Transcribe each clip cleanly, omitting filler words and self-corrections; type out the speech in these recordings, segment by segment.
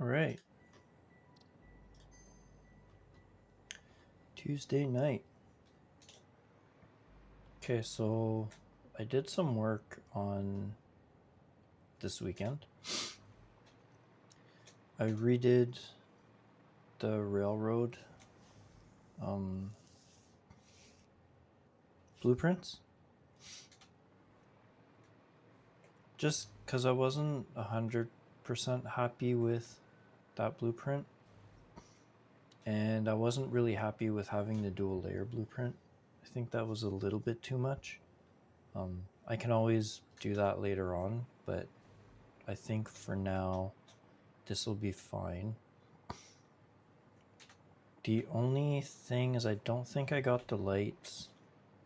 right. Tuesday night. Okay, so I did some work on this weekend. I redid the railroad blueprints. Just because I wasn't 100% happy with that blueprint. And I wasn't really happy with having the dual layer blueprint. I think that was a little bit too much. I can always do that later on, but I think for now, this will be fine. The only thing is I don't think I got the lights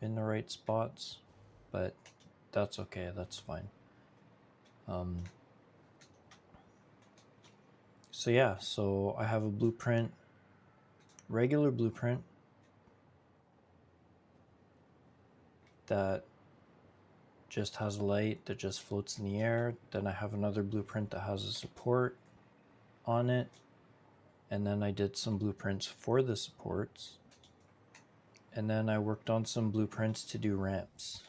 in the right spots, but that's okay, that's fine. So yeah, so I have a blueprint, regular blueprint, that just has a light that just floats in the air. Then I have another blueprint that has a support on it. And then I did some blueprints for the supports. And then I worked on some blueprints to do ramps.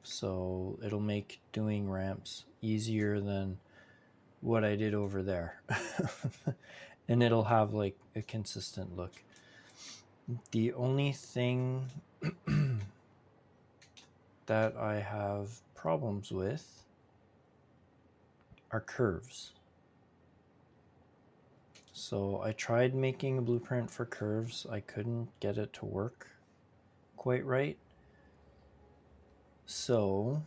So it'll make doing ramps easier than what I did over there. And it'll have like a consistent look. The only thing that I have problems with are curves. So I tried making a blueprint for curves. I couldn't get it to work quite right. So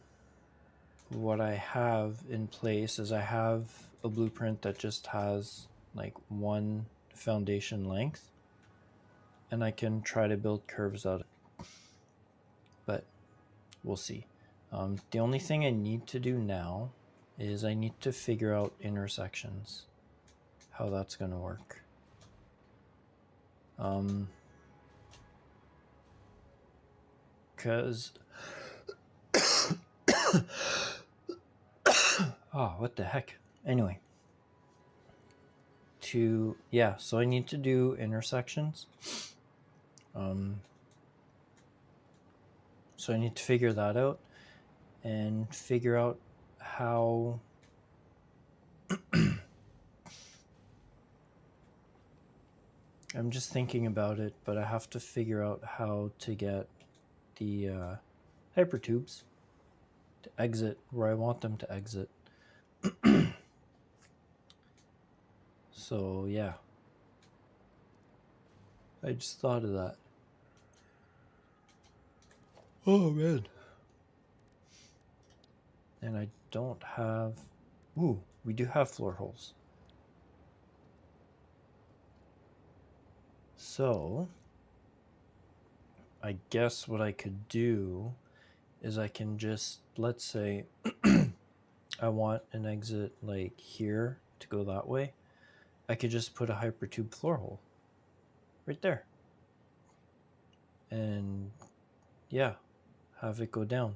what I have in place is I have a blueprint that just has like one foundation length, and I can try to build curves out of it. But we'll see. The only thing I need to do now is I need to figure out intersections, how that's going to work. Because oh, what the heck? Anyway, so I need to do intersections. So I need to figure that out and figure out how I'm just thinking about it, but I have to figure out how to get the hypertubes to exit where I want them to exit. So yeah, I just thought of that. Oh man. And I don't have, we do have floor holes. So I guess what I could do is I can just, let's say I want an exit like here to go that way. I could just put a hypertube floor hole right there. And yeah, have it go down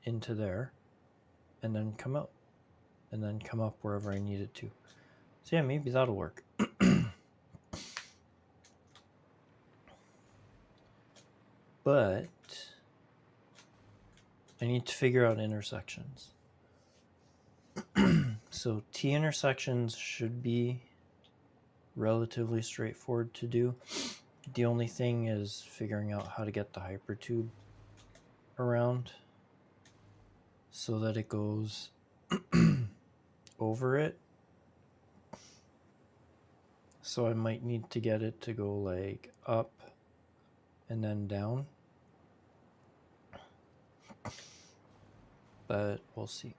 into there and then come out and then come up wherever I need it to. So yeah, maybe that'll work. But I need to figure out intersections. So T intersections should be relatively straightforward to do. The only thing is figuring out how to get the hypertube around so that it goes over it. So I might need to get it to go like up and then down. But we'll see.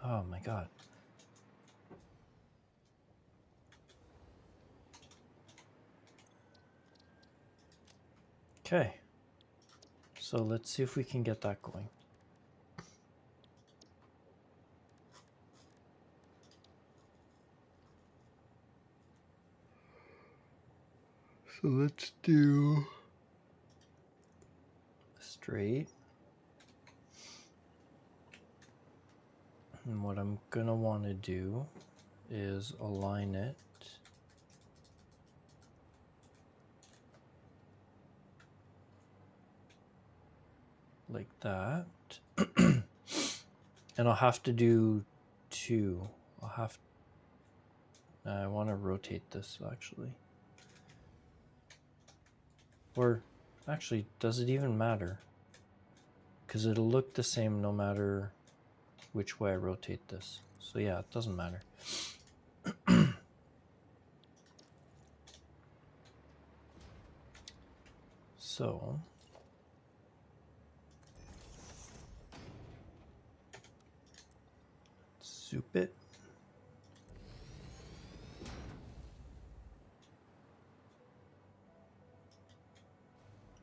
Oh my god. Okay. So let's see if we can get that going. So let's do straight. And what I'm gonna want to do is align it like that. And I'll have to do two. I want to rotate this actually. Or actually, does it even matter? Because it'll look the same no matter which way I rotate this. So yeah, it doesn't matter. So soup it.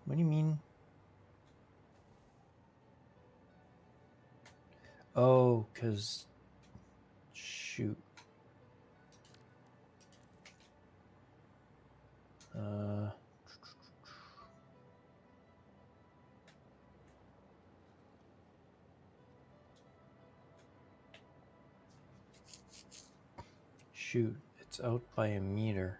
What do you mean? Oh, because shoot. Shoot, it's out by a meter.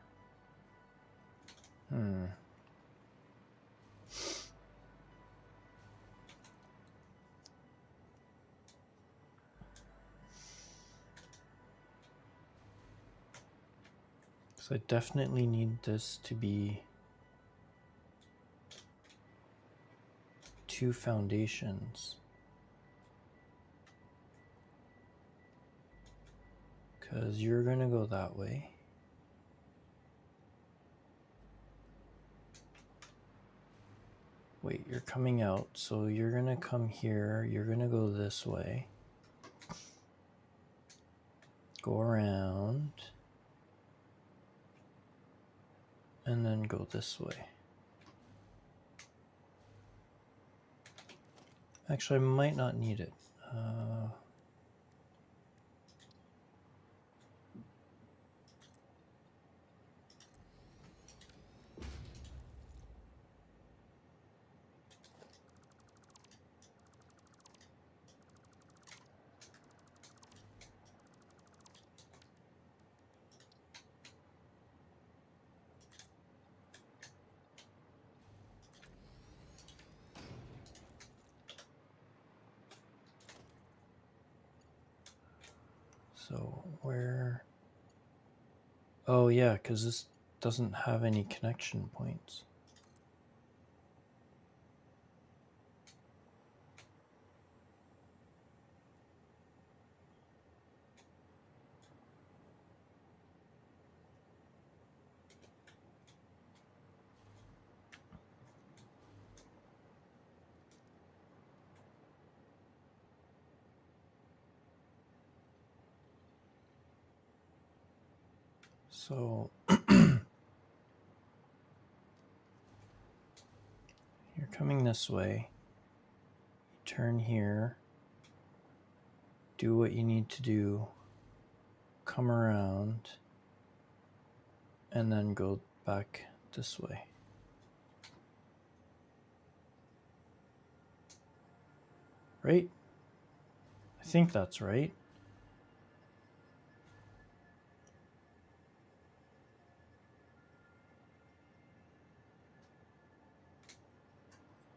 So I definitely need this to be 2 foundations. Because you're going to go that way. Wait, you're coming out, so you're going to come here. You're going to go this way. Go around. And then go this way. Actually, I might not need it. So where? Oh yeah, because this doesn't have any connection points. So you're coming this way, you turn here, do what you need to do, come around, and then go back this way. Right? I think that's right.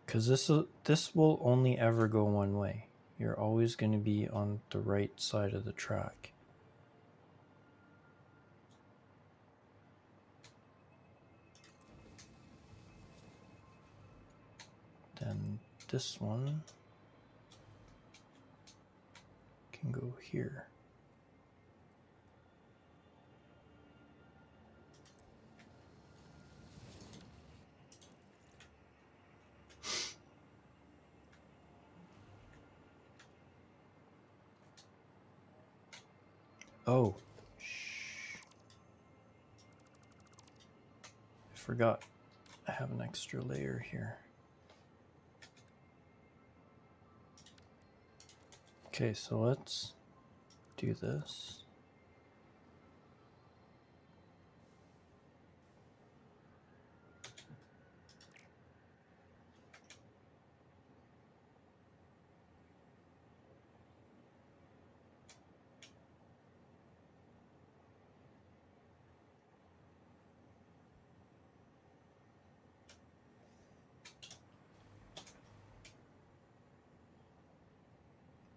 Because this will only ever go one way. You're always going to be on the right side of the track. Then this one can go here. Oh, I forgot I have an extra layer here. Okay, so let's do this.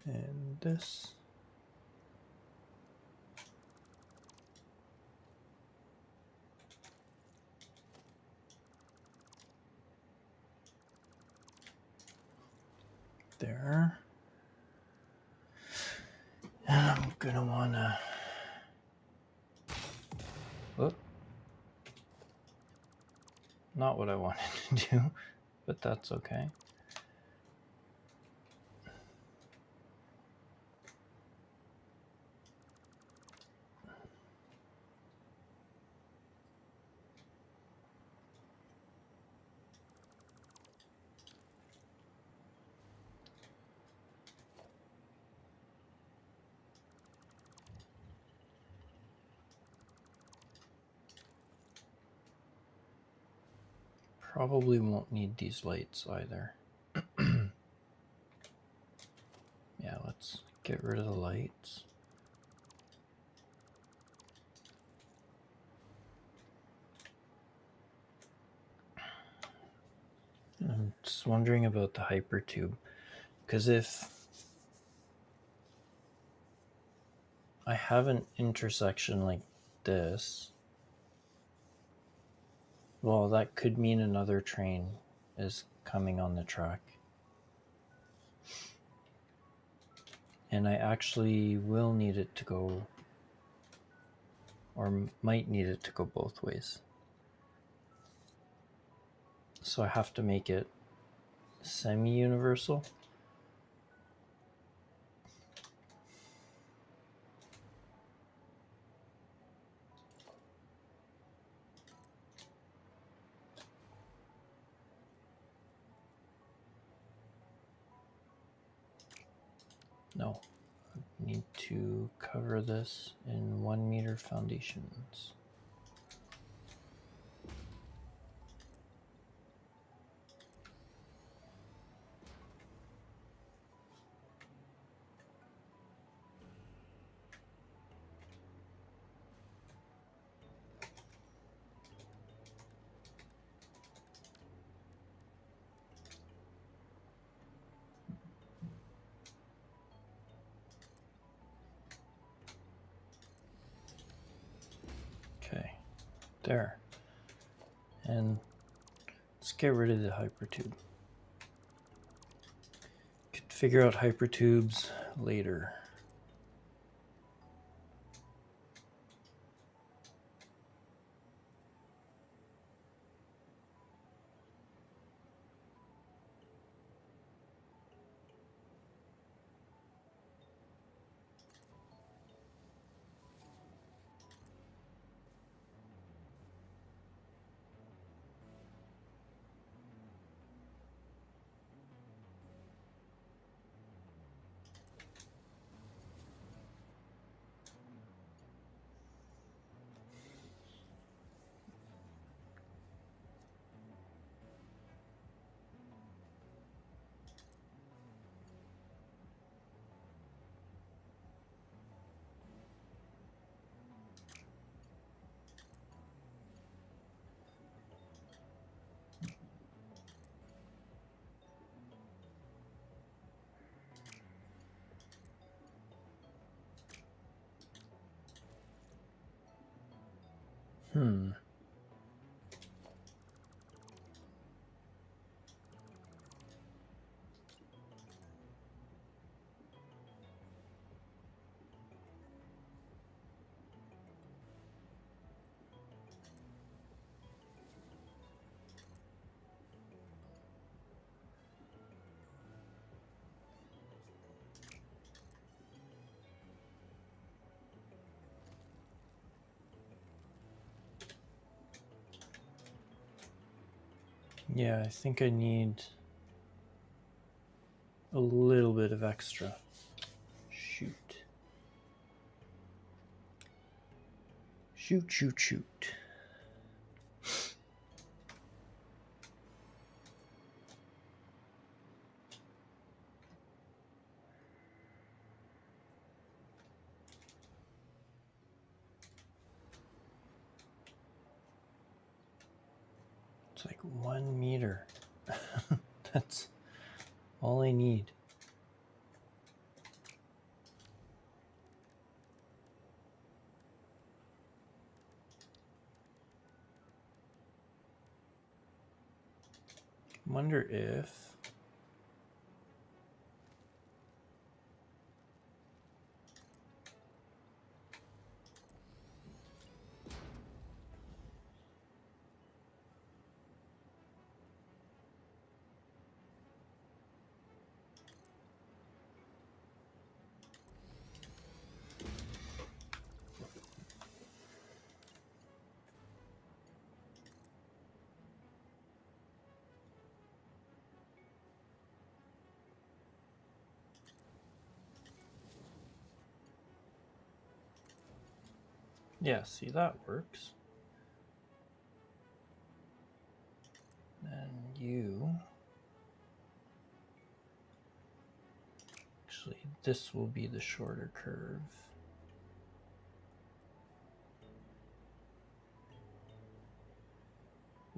And this. There. And I'm gonna wanna, whoop. Not what I wanted to do, but that's okay. Probably won't need these lights either. Yeah, let's get rid of the lights. I'm just wondering about the hypertube, because if I have an intersection like this, well, that could mean another train is coming on the track. And I actually will need it to go, or might need it to go both ways. So I have to make it semi-universal. No, I need to cover this in 1 meter foundations. Okay, there. And let's get rid of the hypertube. Could figure out hypertubes later. Yeah, I think I need a little bit of extra. Shoot. Shoot, shoot, shoot. It's like 1 meter. That's all I need. Wonder if yeah, see, that works. And you, actually, this will be the shorter curve.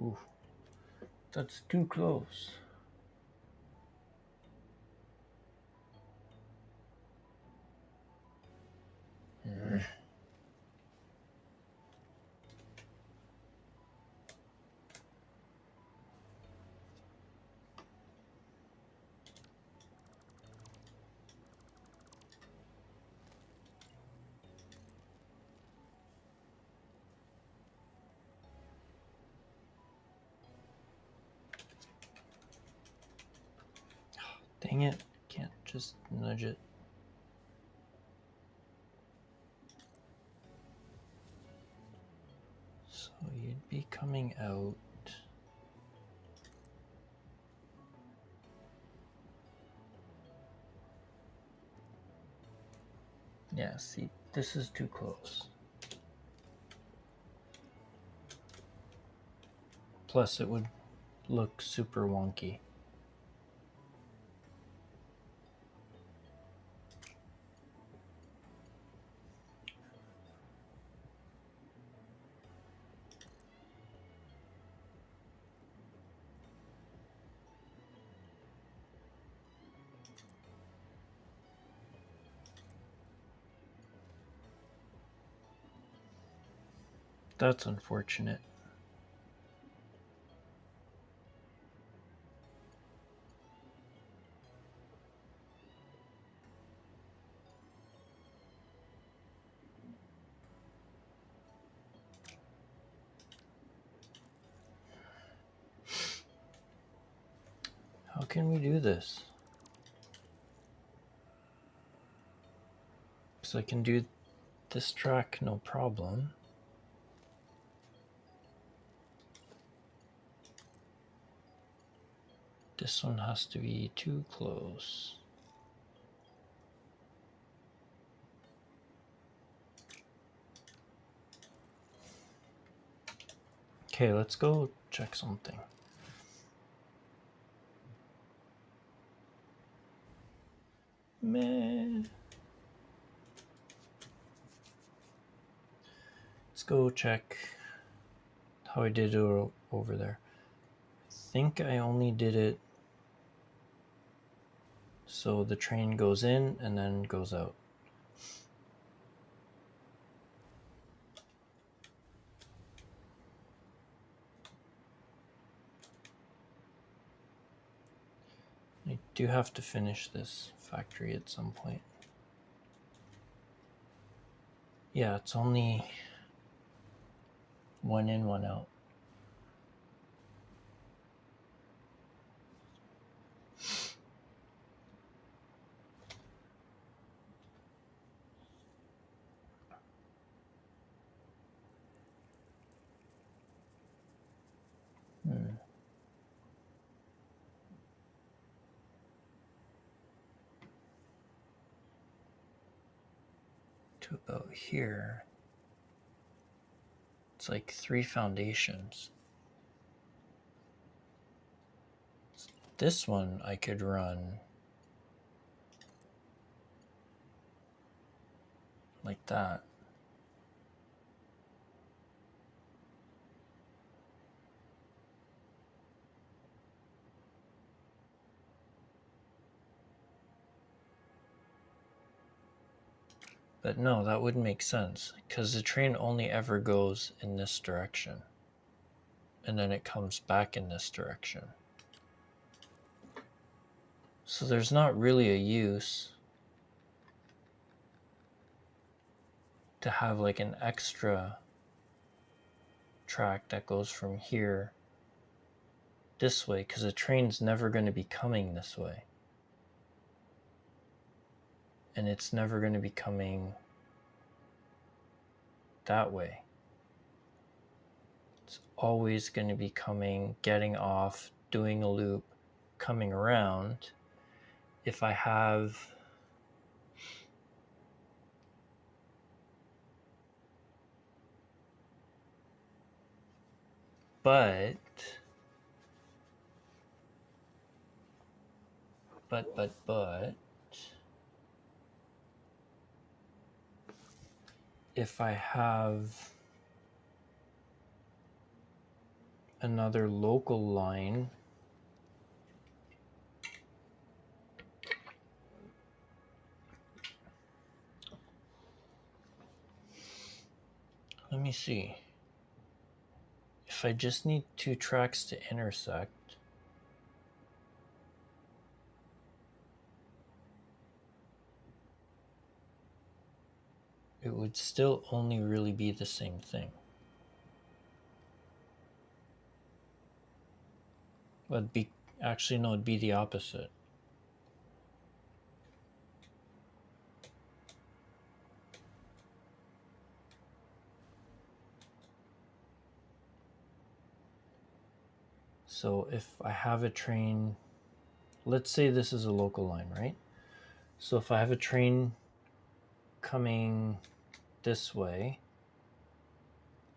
Ooh, that's too close. Dang it, can't just nudge it. So you'd be coming out. Yeah, see, this is too close. Plus, it would look super wonky. That's unfortunate. How can we do this? So I can do this track no problem. This one has to be too close. Okay, let's go check something. Meh. Let's go check how I did it over there. I think I only did it so the train goes in and then goes out. I do have to finish this factory at some point. Yeah, it's only one in, one out. To about here. It's like 3 foundations. This one I could run like that. But no, that wouldn't make sense because the train only ever goes in this direction. And then it comes back in this direction. So there's not really a use to have like an extra track that goes from here this way, because the train's never going to be coming this way. And it's never going to be coming that way. It's always going to be coming, getting off, doing a loop, coming around. If I have but if I have another local line, let me see. If I just need two tracks to intersect, it would still only really be the same thing. It'd be, actually no, it'd be the opposite. So if I have a train, let's say this is a local line, right? So if I have a train coming this way,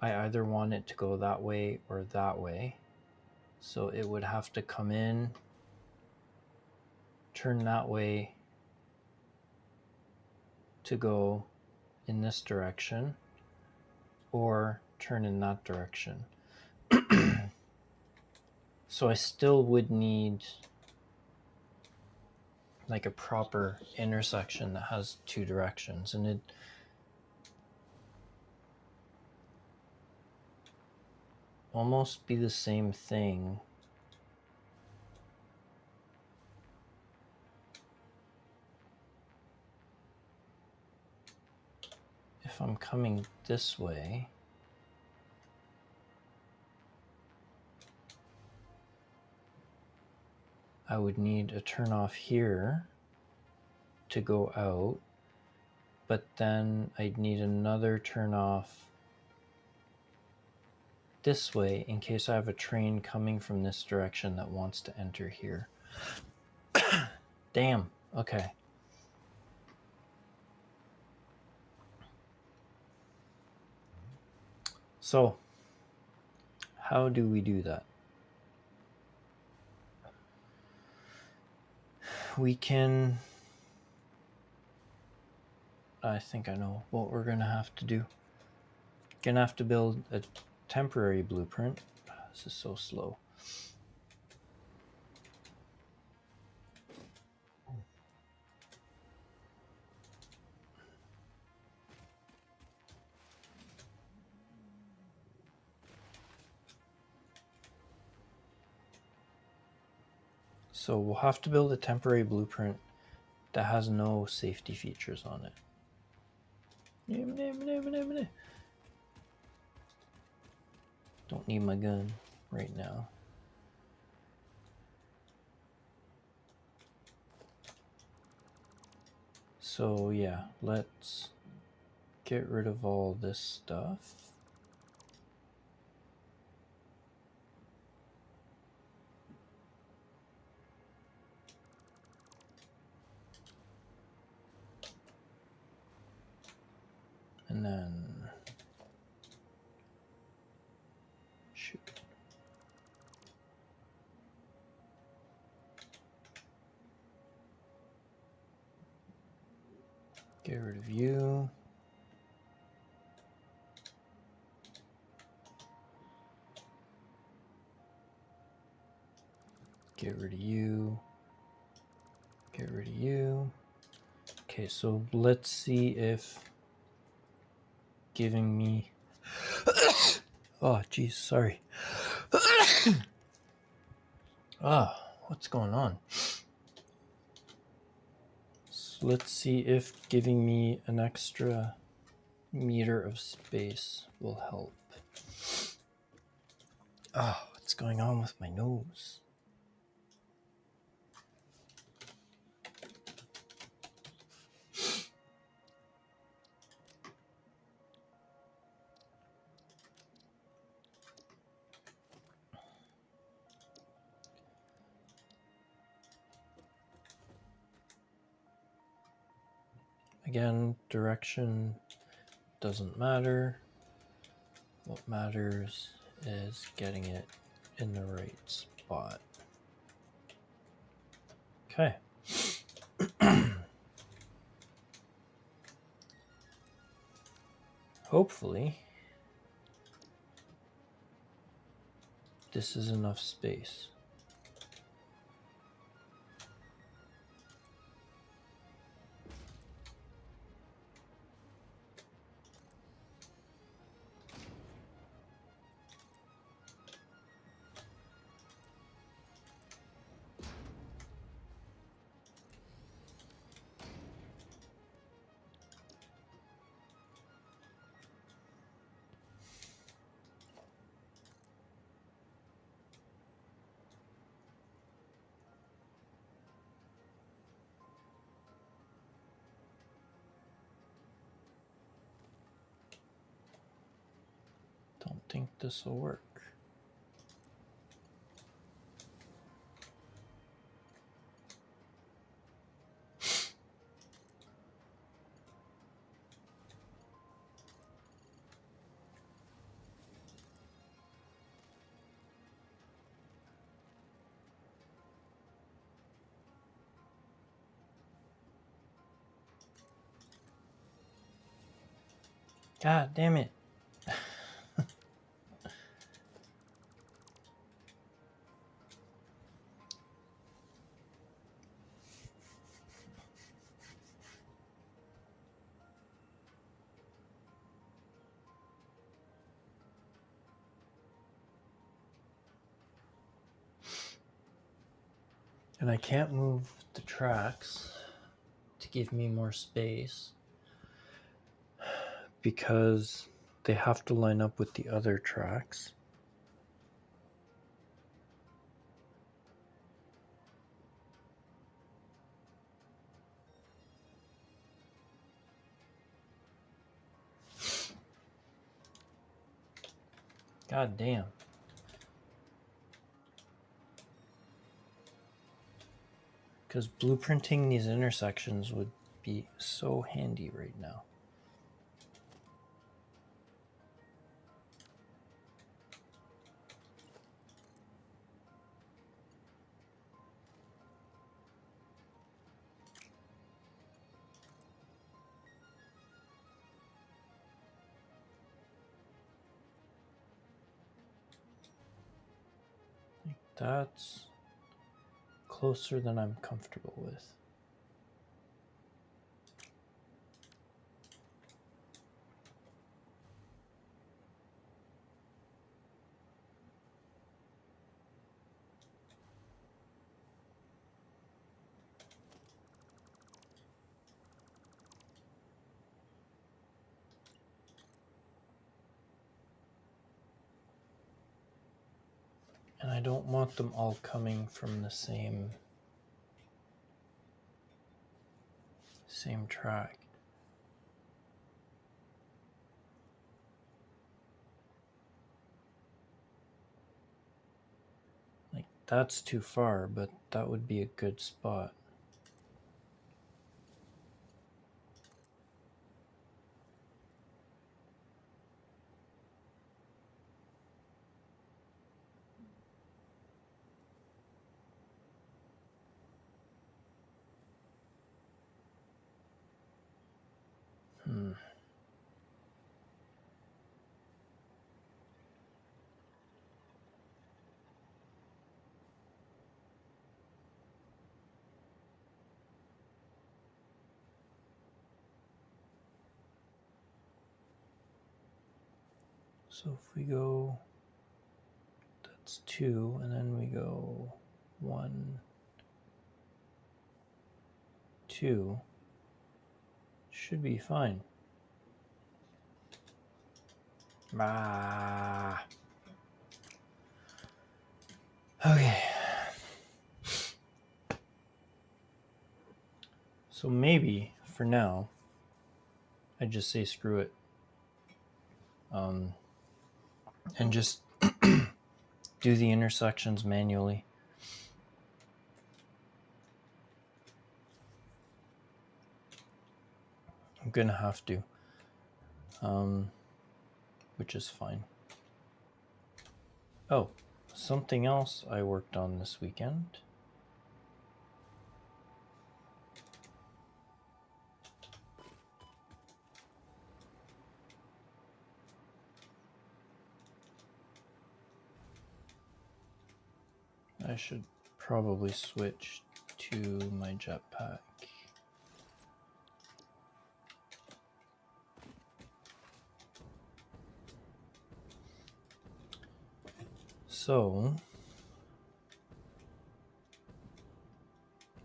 I either want it to go that way or that way. So it would have to come in, turn that way to go in this direction, or turn in that direction. So I still would need like a proper intersection that has two directions, and it almost be the same thing if I'm coming this way. I would need a turnoff here to go out, but then I'd need another turnoff this way in case I have a train coming from this direction that wants to enter here. Damn, okay. So, how do we do that? We can, I think I know what we're gonna have to do. Gonna have to build a temporary blueprint. This is so slow. So we'll have to build a temporary blueprint that has no safety features on it. Don't need my gun right now. So yeah, let's get rid of all this stuff. And then shoot. Get rid of you. Get rid of you. Get rid of you. Okay, so let's see if giving me oh geez, sorry. What's going on? let's see if giving me an extra meter of space will help. Oh, what's going on with my nose? Again, direction doesn't matter. What matters is getting it in the right spot. Okay. Hopefully, this is enough space. Don't think this will work. God damn it. And I can't move the tracks to give me more space because they have to line up with the other tracks. God damn. Because blueprinting these intersections would be so handy right now. That's closer than I'm comfortable with. And I don't want them all coming from the same track. Like, that's too far, but that would be a good spot. So if we go, that's 2, and then we go 1, 2. Should be fine. Okay. So maybe for now, I just say screw it. And just do the intersections manually. I'm gonna have to, which is fine. Oh, something else I worked on this weekend. I should probably switch to my jetpack. So,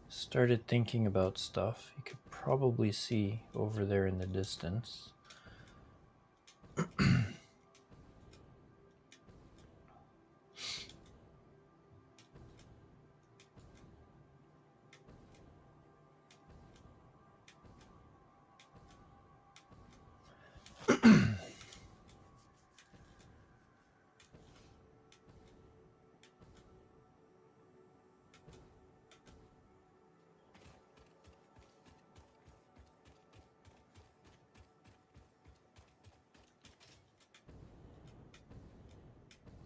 started thinking about stuff. You could probably see over there in the distance.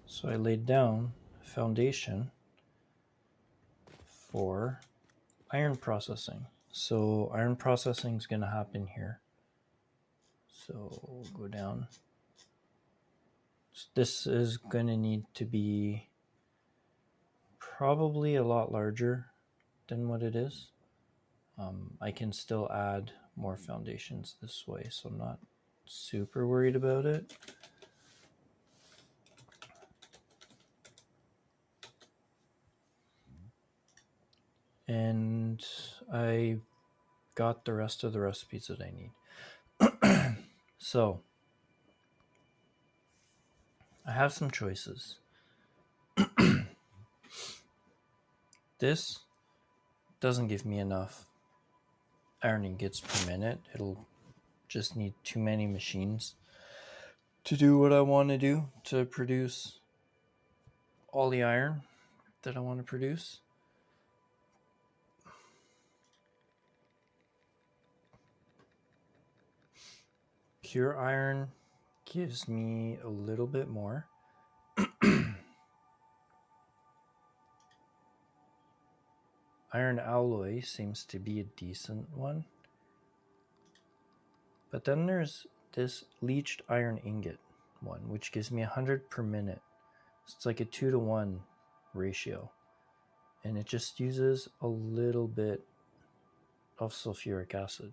So I laid down a foundation for iron processing. So iron processing is going to happen here. So we'll go down. So this is going to need to be probably a lot larger than what it is. I can still add more foundations this way, so I'm not super worried about it. And I got the rest of the recipes that I need. So I have some choices. This doesn't give me enough iron ingots per minute. It'll just need too many machines to do what I want to do to produce all the iron that I want to produce. Pure iron gives me a little bit more. Iron alloy seems to be a decent one. But then there's this leached iron ingot one, which gives me 100 per minute. So it's like a 2-to-1 ratio. And it just uses a little bit of sulfuric acid.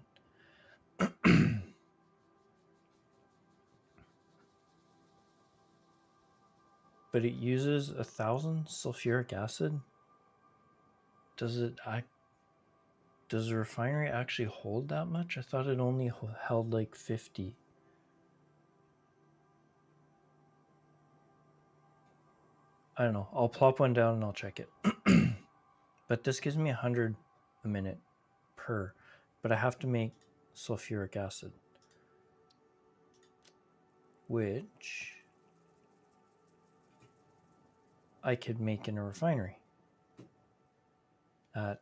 But it uses 1,000 sulfuric acid? Does the refinery actually hold that much? I thought it only held like 50. I don't know. I'll plop one down and I'll check it. But this gives me 100 a minute per. But I have to make sulfuric acid, which I could make in a refinery at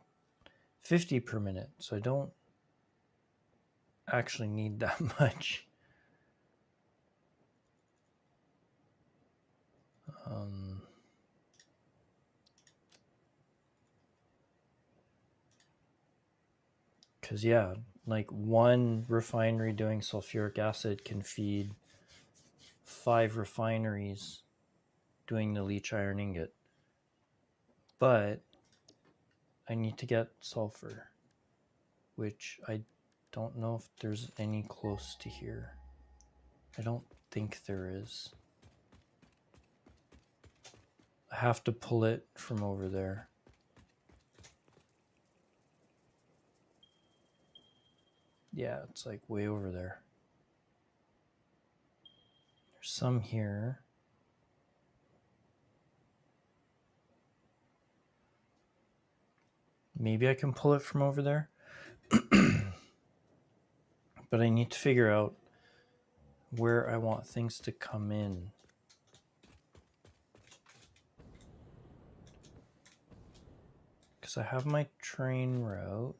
50 per minute. So I don't actually need that much. Because, yeah, like one refinery doing sulfuric acid can feed 5 refineries doing the leach iron ingot. But I need to get sulfur, which I don't know if there's any close to here. I don't think there is. I have to pull it from over there. Yeah, it's like way over there. There's some here. Maybe I can pull it from over there. But I need to figure out where I want things to come in. Because I have my train route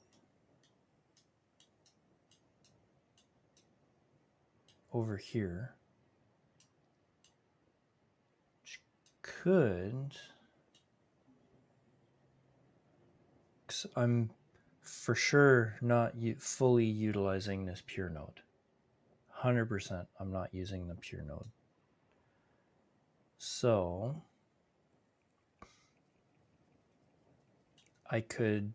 over here. Which could... Because I'm for sure not fully utilizing this pure node. 100% I'm not using the pure node. So I could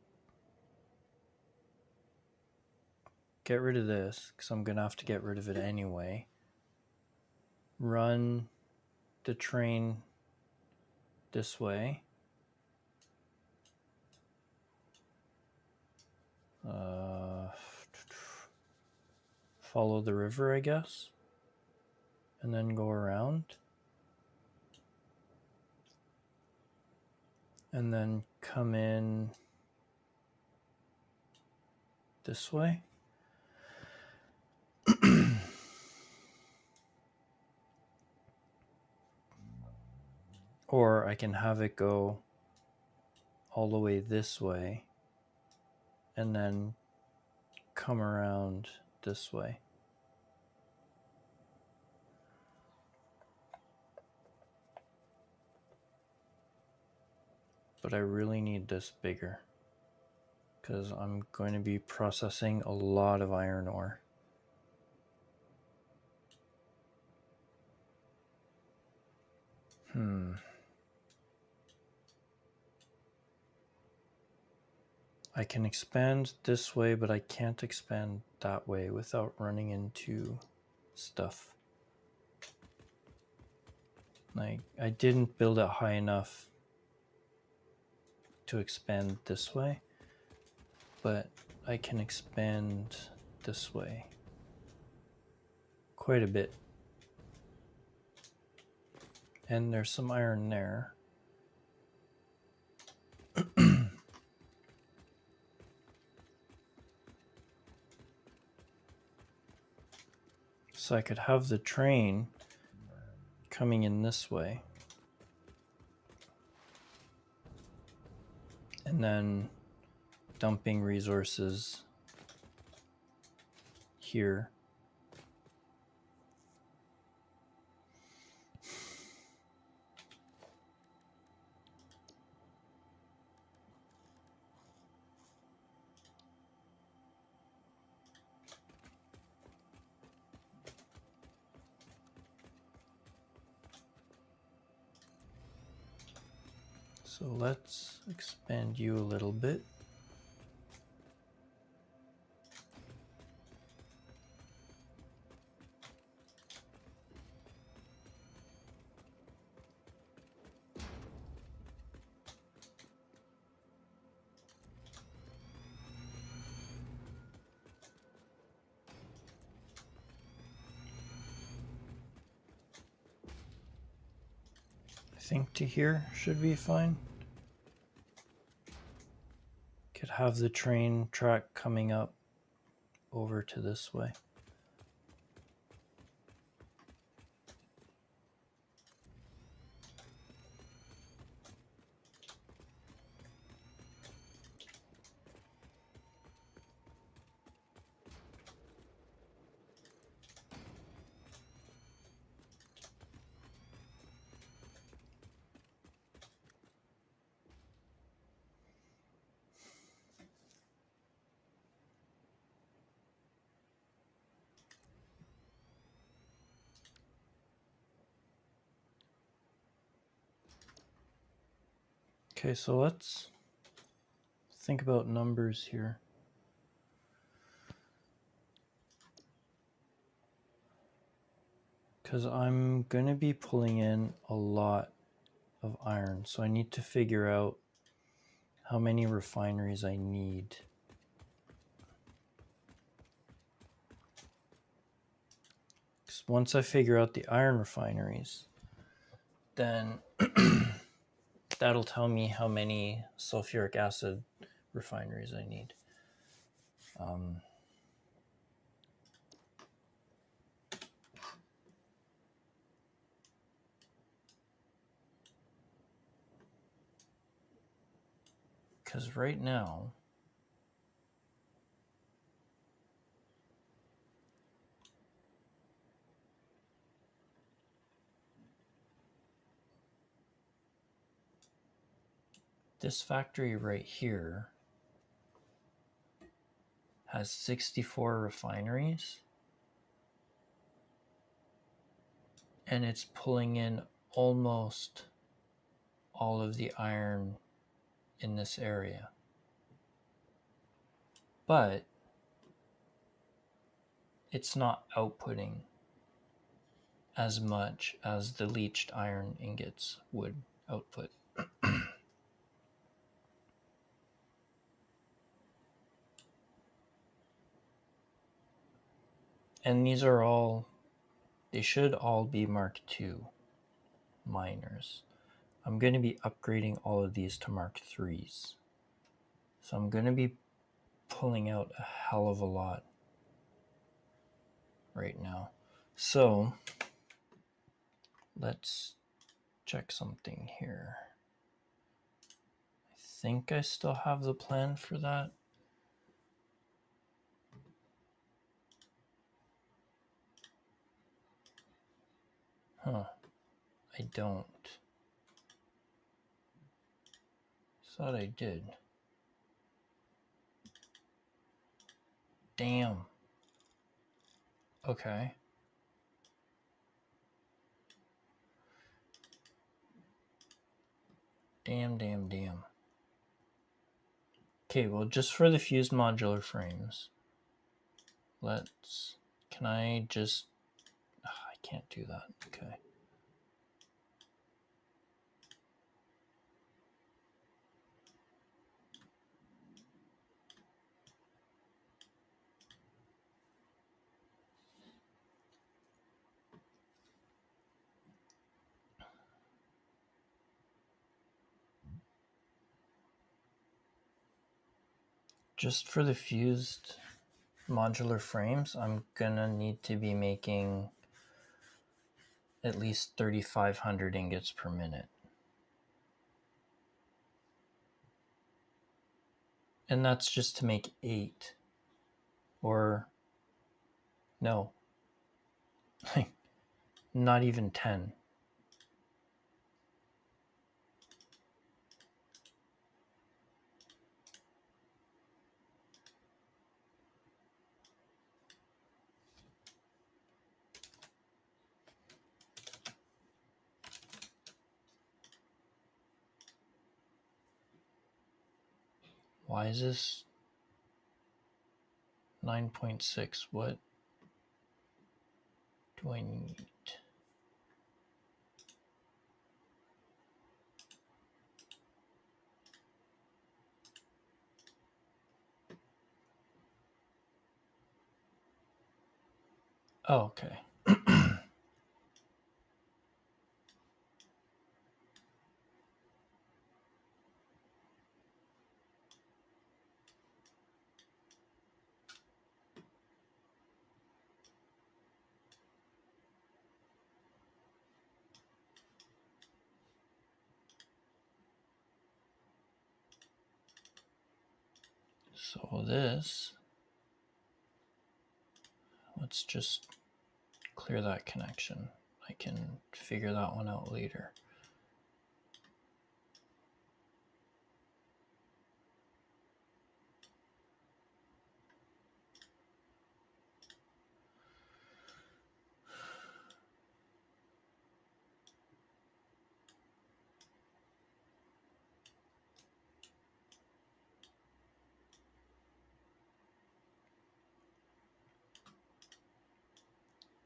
get rid of this because I'm going to have to get rid of it anyway. Run the train this way. Follow the river, I guess. And then go around. And then come in this way. Or I can have it go all the way this way and then come around this way. But I really need this bigger because I'm going to be processing a lot of iron ore. I can expand this way, but I can't expand that way without running into stuff. Like, I didn't build it high enough to expand this way, but I can expand this way quite a bit. And there's some iron there. So I could have the train coming in this way. And then dumping resources here. So let's expand you a little bit. I think to here should be fine. Could have the train track coming up over to this way. Okay, so let's think about numbers here. Because I'm going to be pulling in a lot of iron, so I need to figure out how many refineries I need. once I figure out the iron refineries, then that'll tell me how many sulfuric acid refineries I need. Because right now, this factory right here has 64 refineries, and it's pulling in almost all of the iron in this area. But it's not outputting as much as the leached iron ingots would output. And these are all, they should all be Mark II miners. I'm going to be upgrading all of these to Mark IIIs. So I'm going to be pulling out a hell of a lot right now. So let's check something here. I think I still have the plan for that. Huh. I don't. Thought I did. Damn. Okay. Damn. Okay, well, just for the fused modular frames, can I just, I can't do that. Okay. Just for the fused modular frames, I'm gonna need to be making at least 3,500 ingots per minute. And that's just to make 8. Or, no, not even 10. Why is this 9.6? What do I need? Oh, okay. So this, let's just clear that connection. I can figure that one out later.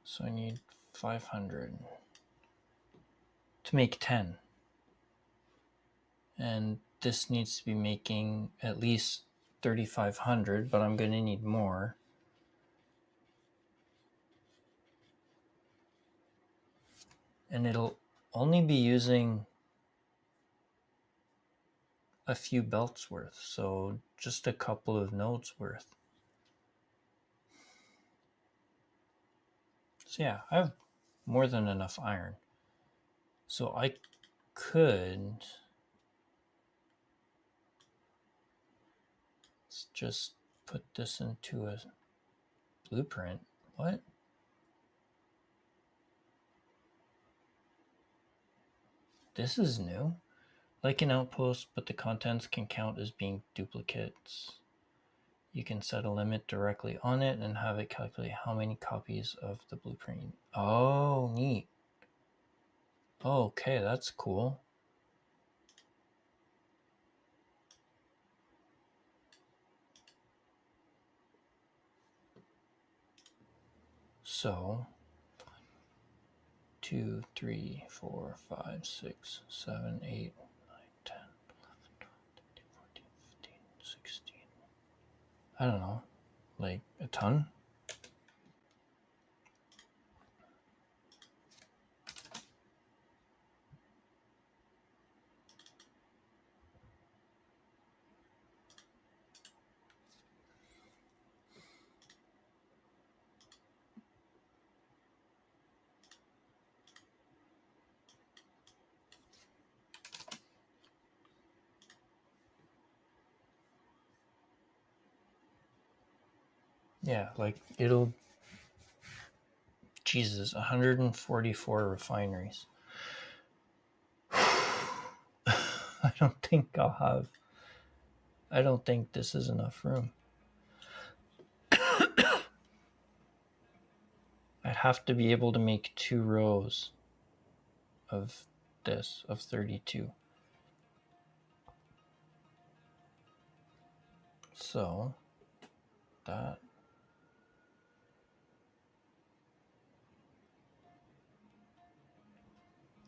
So I need 500 to make 10. And this needs to be making at least 3,500, but I'm going to need more. And it'll only be using a few belts worth, so just a couple of nodes worth. So yeah, I have more than enough iron. So I could just put this into a blueprint. What? This is new. Like an outpost, but the contents can count as being duplicates. You can set a limit directly on it and have it calculate how many copies of the blueprint. Oh, neat. Okay, that's cool. So 2, 3, 4, 5, 6, 7, 8, 9, 10, 11, 12, 13, 14, 15, 16. I don't know, like a ton? Yeah, like it'll, Jesus, 144 refineries. I don't think this is enough room. I'd have to be able to make 2 rows of this, of 32. So that,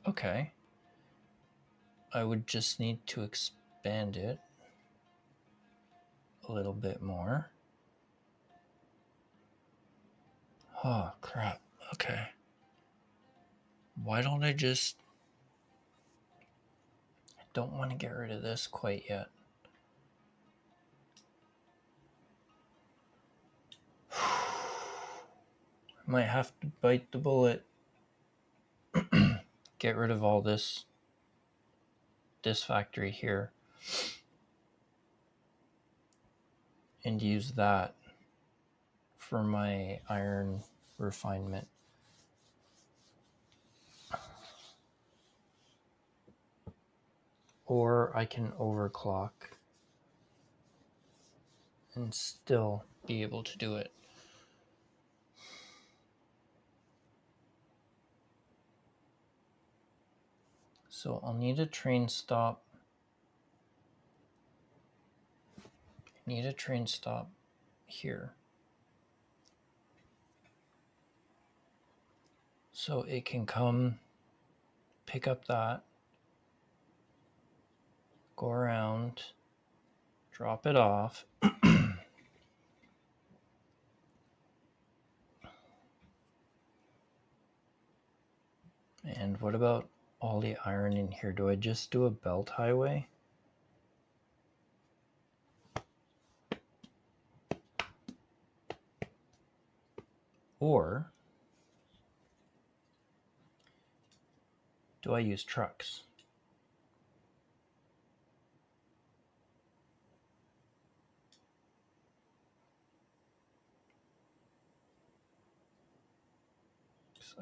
okay. I would just need to expand it a little bit more. Oh, crap. Okay. Why don't I just... I don't want to get rid of this quite yet. I might have to bite the bullet. Get rid of all this factory here. And use that for my iron refinement. Or I can overclock and still be able to do it. So I'll need a train stop. Need a train stop here. So it can come, pick up that, go around, drop it off. And what about all the iron in here? Do I just do a belt highway? Or do I use trucks?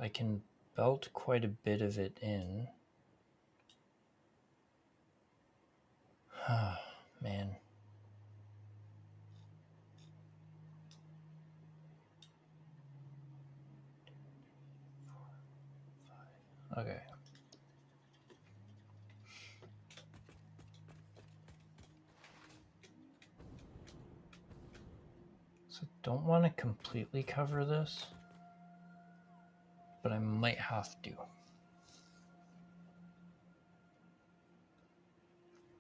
I can belt quite a bit of it in. Man. Okay. So don't want to completely cover this, but I might have to.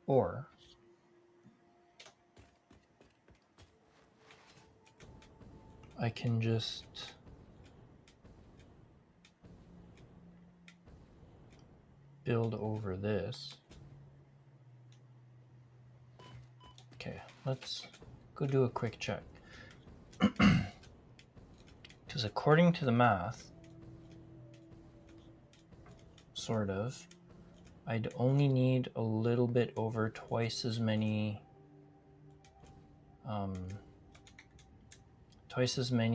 Or I can just build over this. Okay, let's go do a quick check. Because according to the math, sort of, I'd only need a little bit over twice as many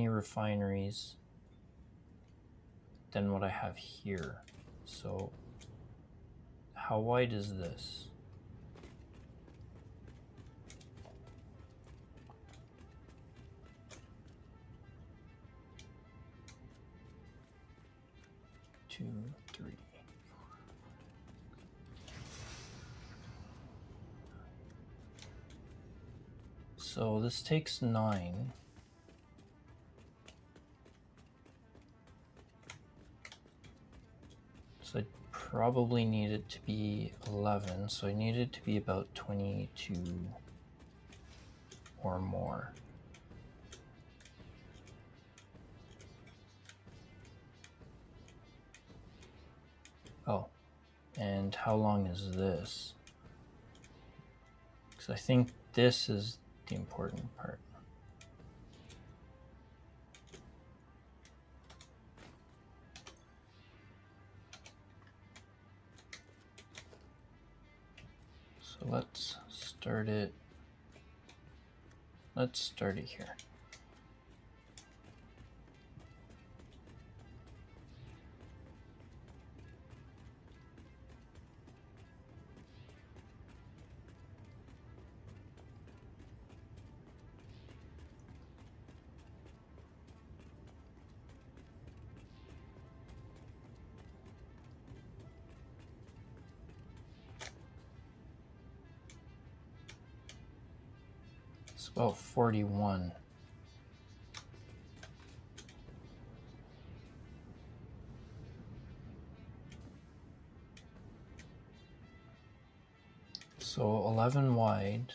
refineries than what I have here. So how wide is this? Two, three. So this takes 9. So I probably need it to be 11. So I need it to be about 22 or more. Oh, and how long is this? Because I think this is the important part. So let's start it. Let's start it here. It's about 41. So 11 wide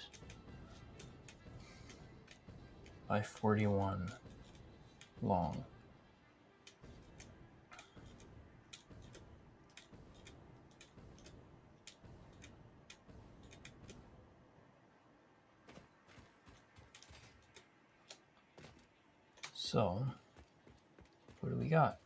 by 41 long. So what do we got?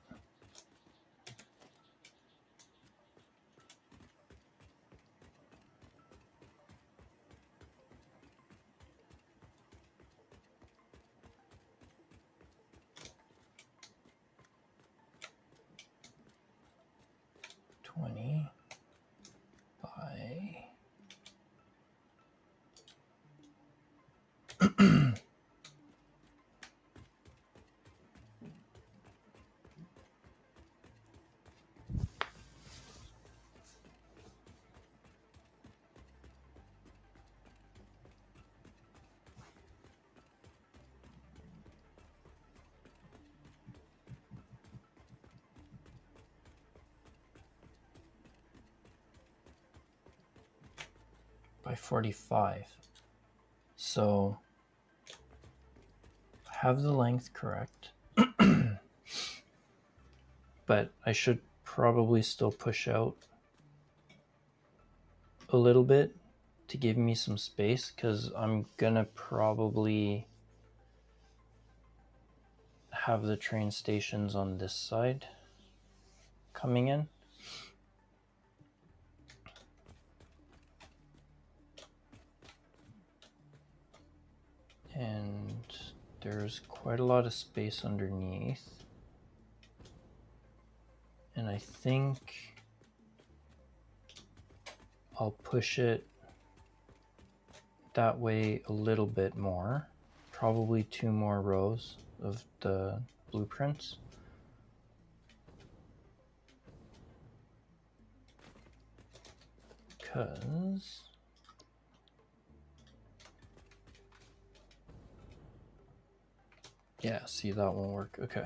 By 45. So I have the length correct, but I should probably still push out a little bit to give me some space, because I'm gonna probably have the train stations on this side coming in. And there's quite a lot of space underneath. And I think I'll push it that way a little bit more. Probably 2 more rows of the blueprints. Because yeah, see, that won't work. Okay.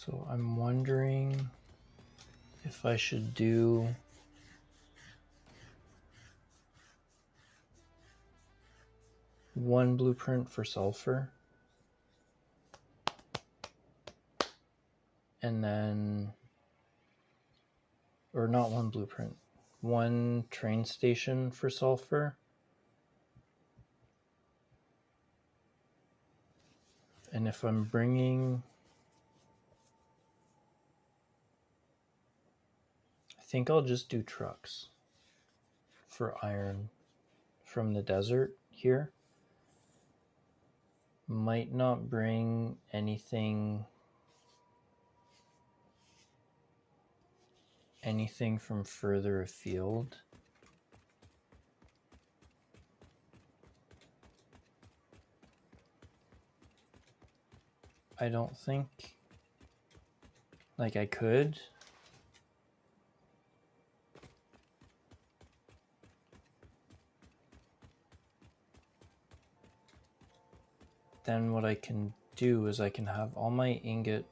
So I'm wondering if I should do one blueprint for sulfur and then, or not one blueprint, one train station for sulfur. And if I'm bringing, I think I'll just do trucks for iron from the desert here. Might not bring anything from further afield. I don't think, like I could. Then what I can do is I can have all my ingot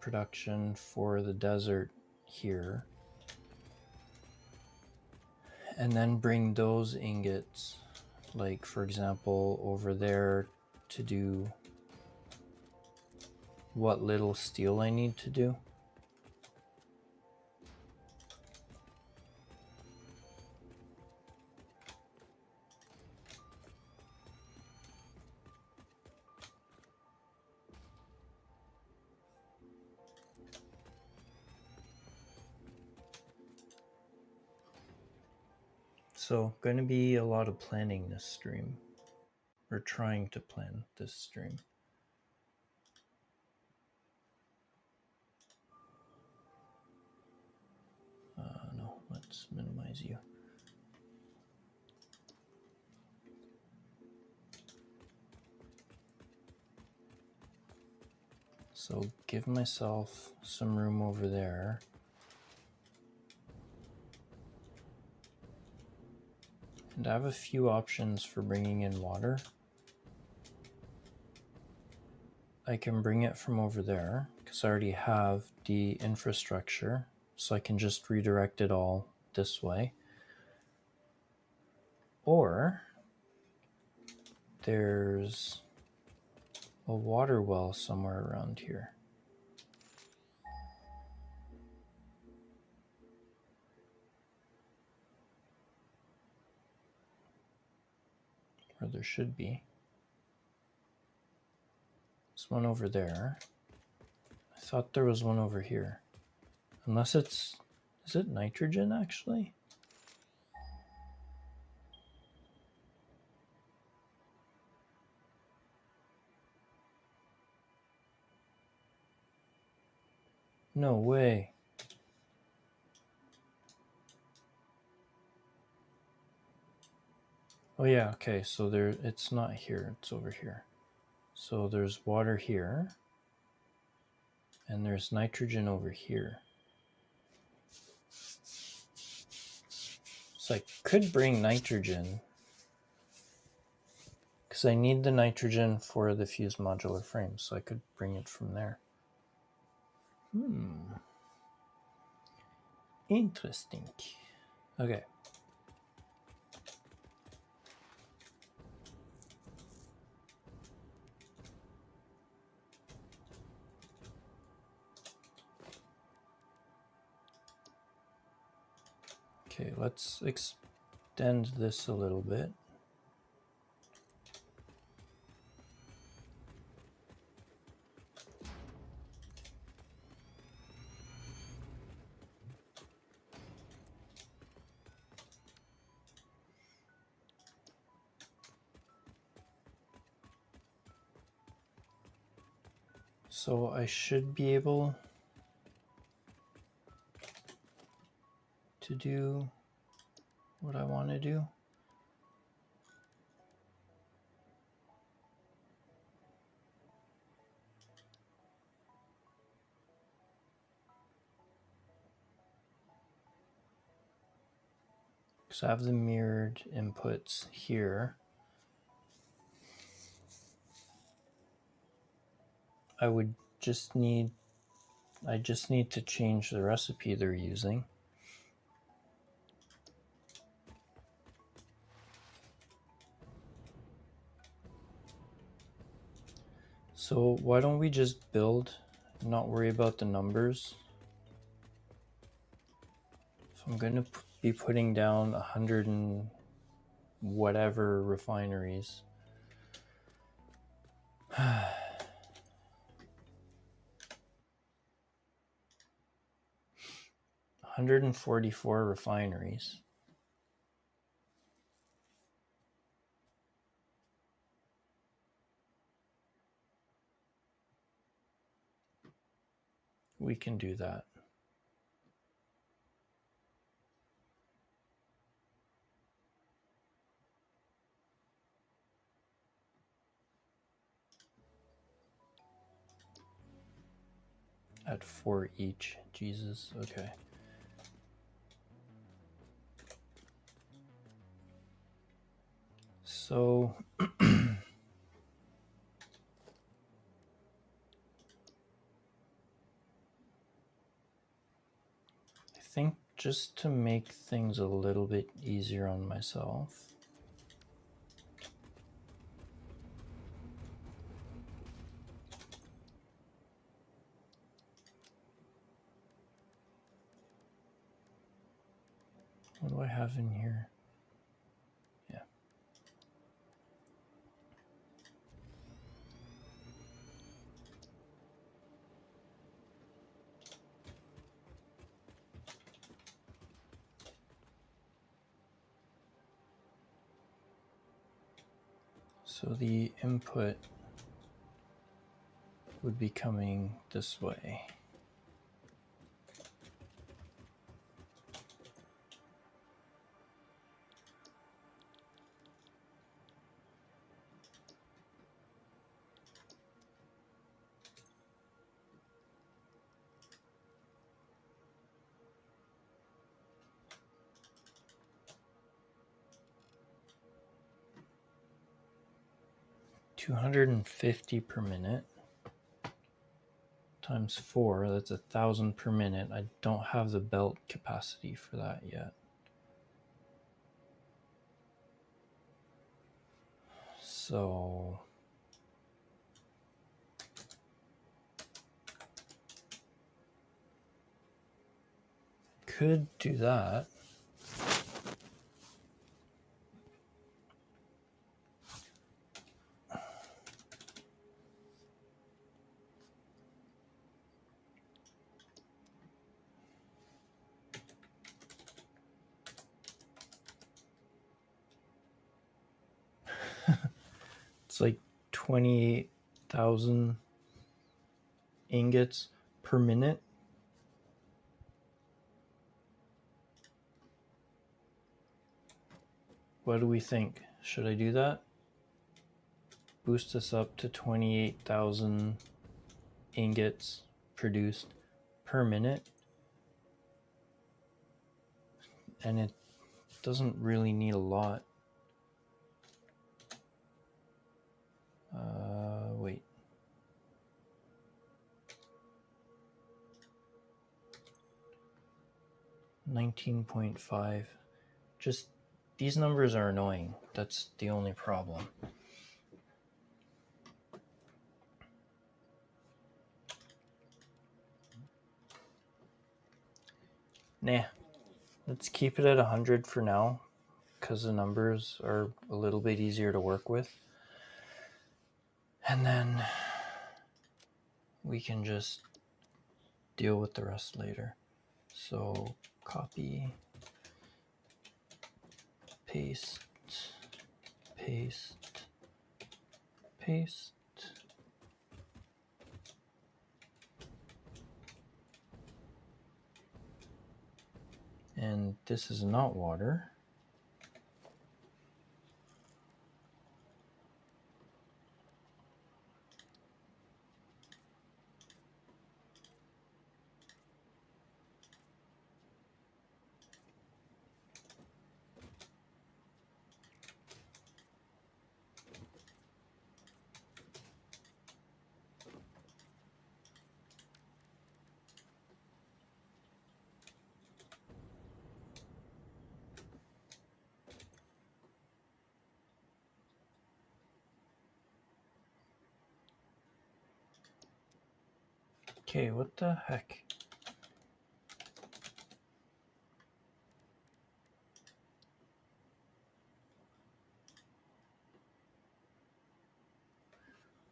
production for the desert here, and then bring those ingots, like for example over there, to do what little steel I need to do. So going to be a lot of planning this stream, or trying to plan this stream. No, let's minimize you. So give myself some room over there. And I have a few options for bringing in water. I can bring it from over there because I already have the infrastructure, so I can just redirect it all this way. Or there's a water well somewhere around here. Or there should be. There's one over there. I thought there was one over here. Unless it's, is it nitrogen actually? No way. Oh yeah, okay, so there, it's not here, it's over here. So there's water here, and there's nitrogen over here. So I could bring nitrogen, because I need the nitrogen for the fused modular frame, so I could bring it from there. Interesting. Okay. Okay, let's extend this a little bit. So I should be able to do what I want to do. So I have the mirrored inputs here. I would just need I just need to change the recipe they're using. So why don't we just build and not worry about the numbers? So I'm going to be putting down 100 and whatever refineries. 144 refineries. We can do that. At 4 each. Jesus, okay. So I think just to make things a little bit easier on myself, what do I have in here? Yeah. So the input would be coming this way. $250 per minute times 4, that's 1,000 per minute. I don't have the belt capacity for that yet. So could do that. It's like 28,000 ingots per minute. What do we think? Should I do that? Boost us up to 28,000 ingots produced per minute. And it doesn't really need a lot. Wait. $19.5. Just these numbers are annoying. That's the only problem. Nah, let's keep it at 100 for now, because the numbers are a little bit easier to work with. And then we can just deal with the rest later. So copy, paste, paste, paste. And this is not water. Okay, what the heck?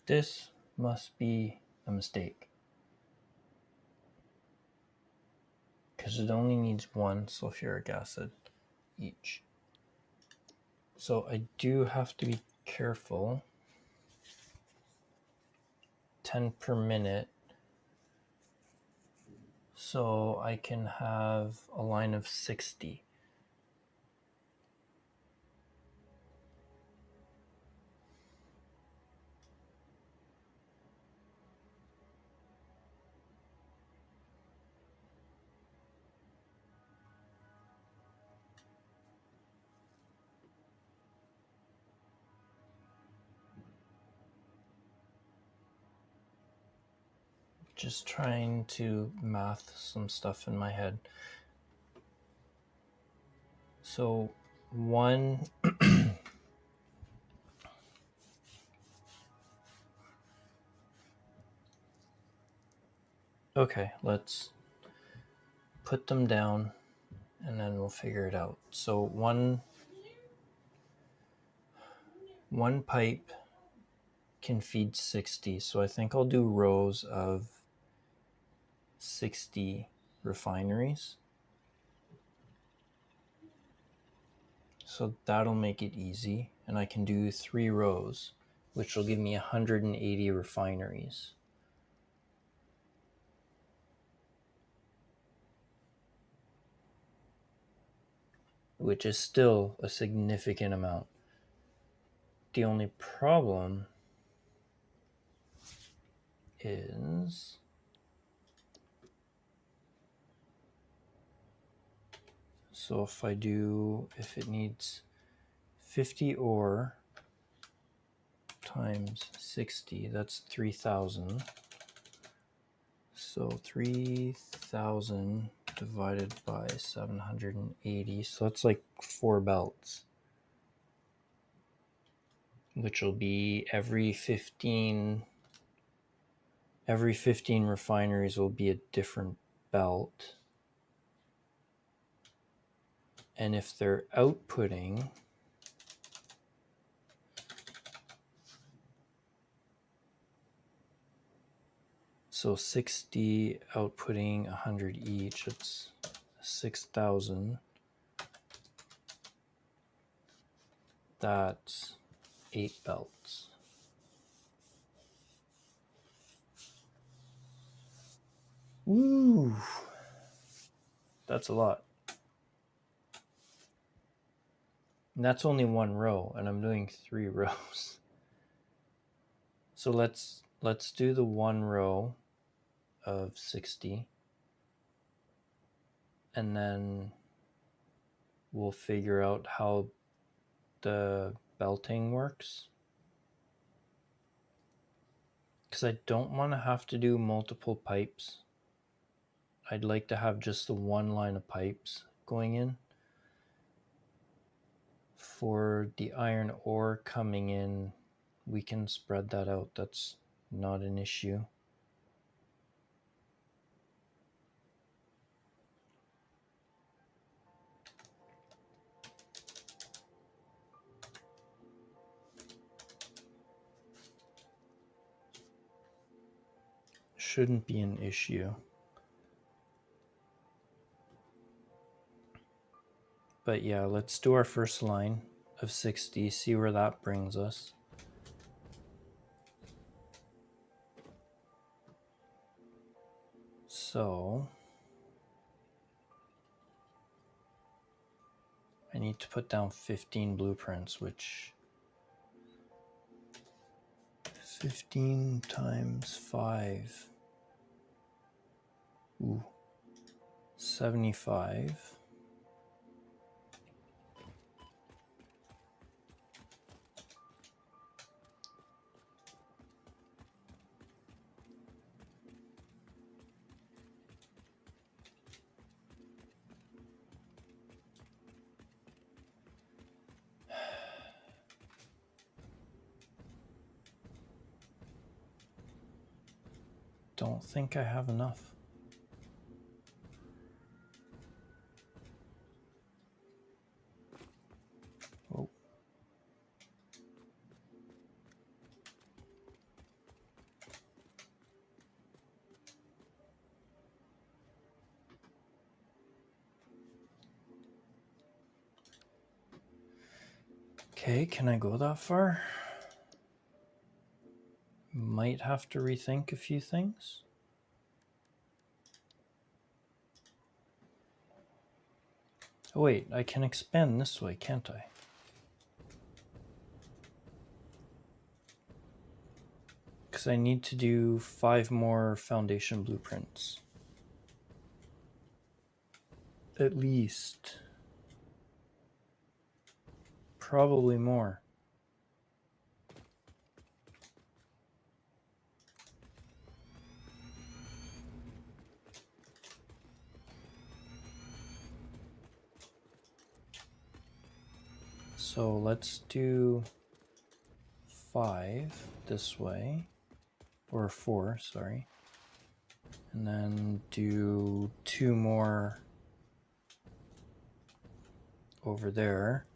This must be a mistake. Because it only needs 1 sulfuric acid each. So I do have to be careful. 10 per minute. So I can have a line of 60. Just trying to math some stuff in my head. So 1 okay, let's put them down and then we'll figure it out. So one pipe can feed 60, so I think I'll do rows of 60 refineries. So that'll make it easy, and I can do 3 rows, which will give me 180 refineries. Which is still a significant amount. The only problem is so if it needs 50 ore times 60, that's 3,000. So 3,000 divided by 780, so that's like 4 belts, which will be every 15 refineries will be a different belt. And if they're outputting so 60 outputting 100 each, it's 6,000. That's 8 belts. Woo! That's a lot. And that's only 1 row, and I'm doing 3 rows. So let's do the 1 row of 60, and then we'll figure out how the belting works. Because I don't want to have to do multiple pipes. I'd like to have just the 1 line of pipes going in. For the iron ore coming in, we can spread that out. That's not an issue. Shouldn't be an issue. But yeah, let's do our first line of 60, see where that brings us. So I need to put down 15 blueprints, which 15 times 5. Ooh. 75. don't think I have enough. Oh. Okay, can I go that far? Might have to rethink a few things. Oh wait, I can expand this way, can't I? Because I need to do 5 more foundation blueprints. At least. Probably more. So let's do 5 this way, or 4, sorry. And then do 2 more over there.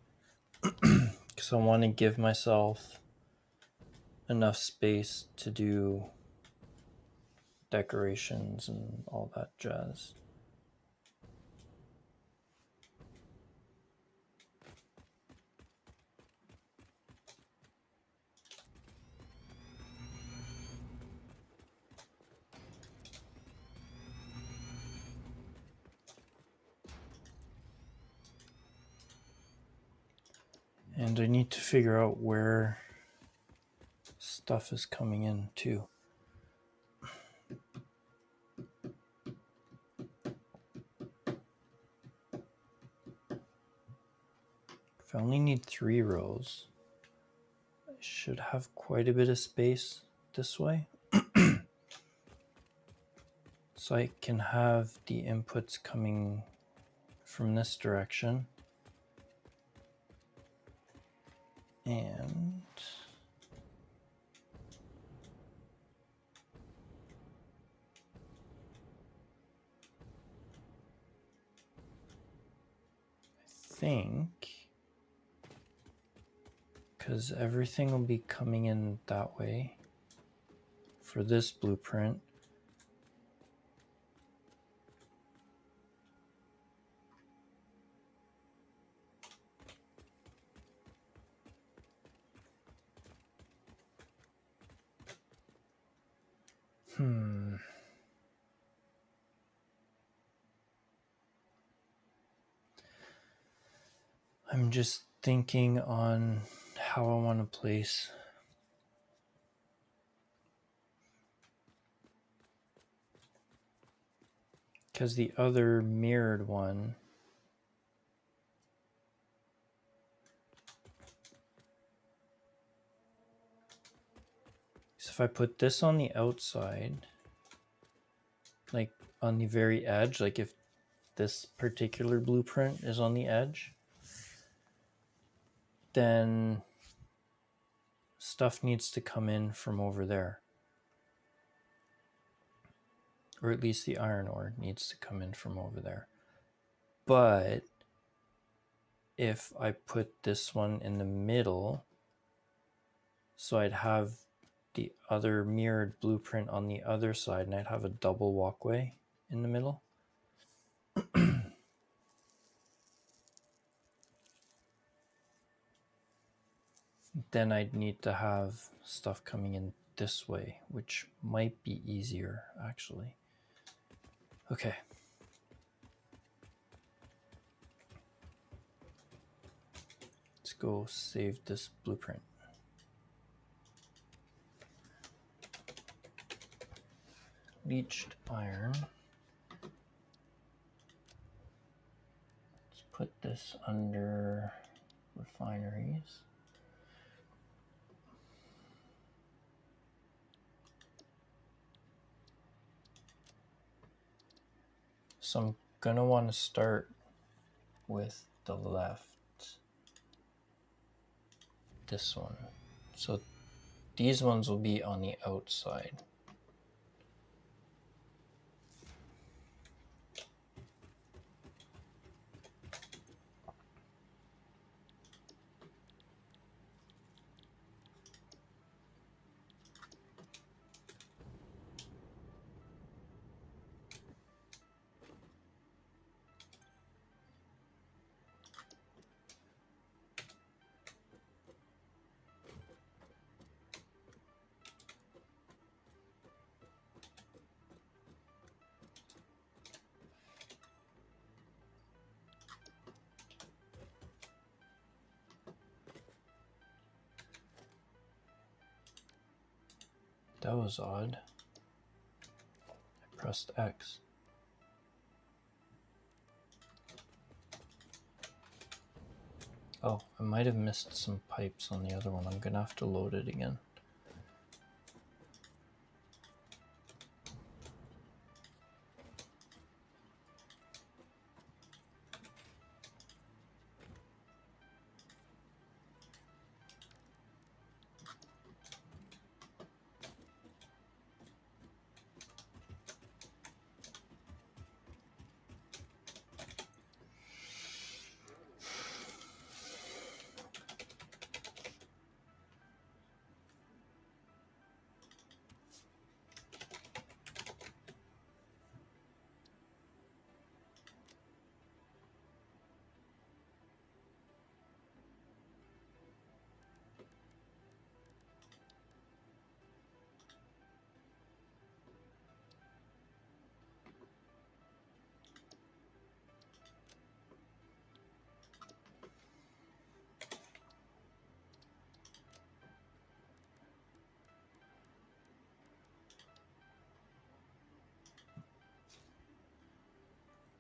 Because I want to give myself enough space to do decorations and all that jazz. And I need to figure out where stuff is coming in too. If I only need 3 rows, I should have quite a bit of space this way. So I can have the inputs coming from this direction. And I think, because everything will be coming in that way for this blueprint, I'm just thinking on how I want to place. Because the other mirrored one, so if I put this on the outside, like on the very edge, like if this particular blueprint is on the edge, then stuff needs to come in from over there. Or at least the iron ore needs to come in from over there. But if I put this one in the middle, so I'd have the other mirrored blueprint on the other side, and I'd have a double walkway in the middle. Then I'd need to have stuff coming in this way, which might be easier, actually. Okay. Let's go save this blueprint. Leached iron. Let's put this under refineries. So I'm gonna want to start with the left, this one. So these ones will be on the outside. That was odd. I pressed X. Oh, I might have missed some pipes on the other one. I'm gonna have to load it again.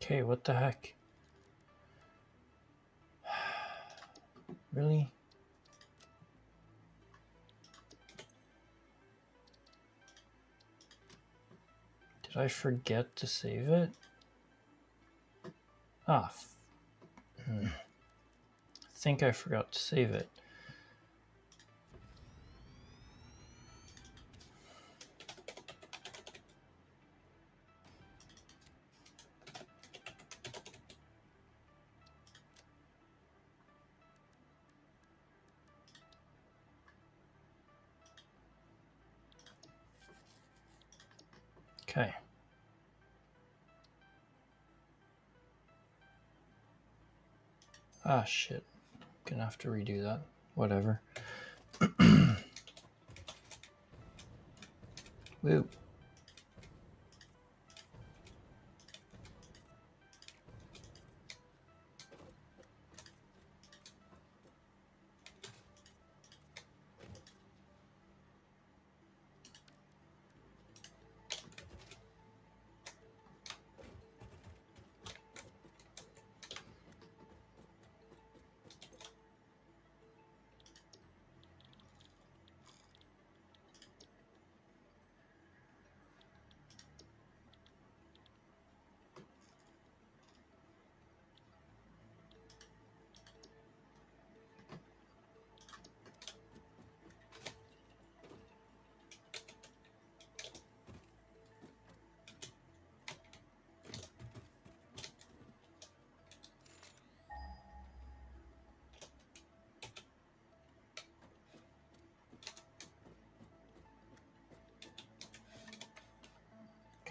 Okay, what the heck? Really? Did I forget to save it? Ah, I think I forgot to save it. Okay. Ah, shit. Gonna have to redo that. Whatever. Woo.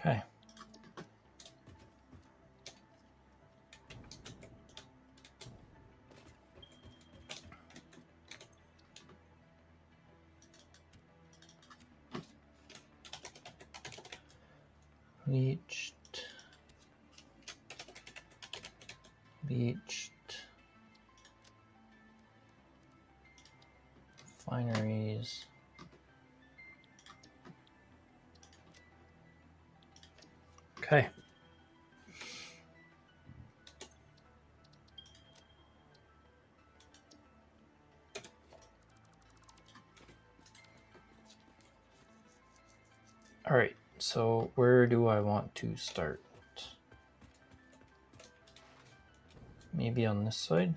Okay. Bleached fineries. Okay. All right, so where do I want to start? Maybe on this side?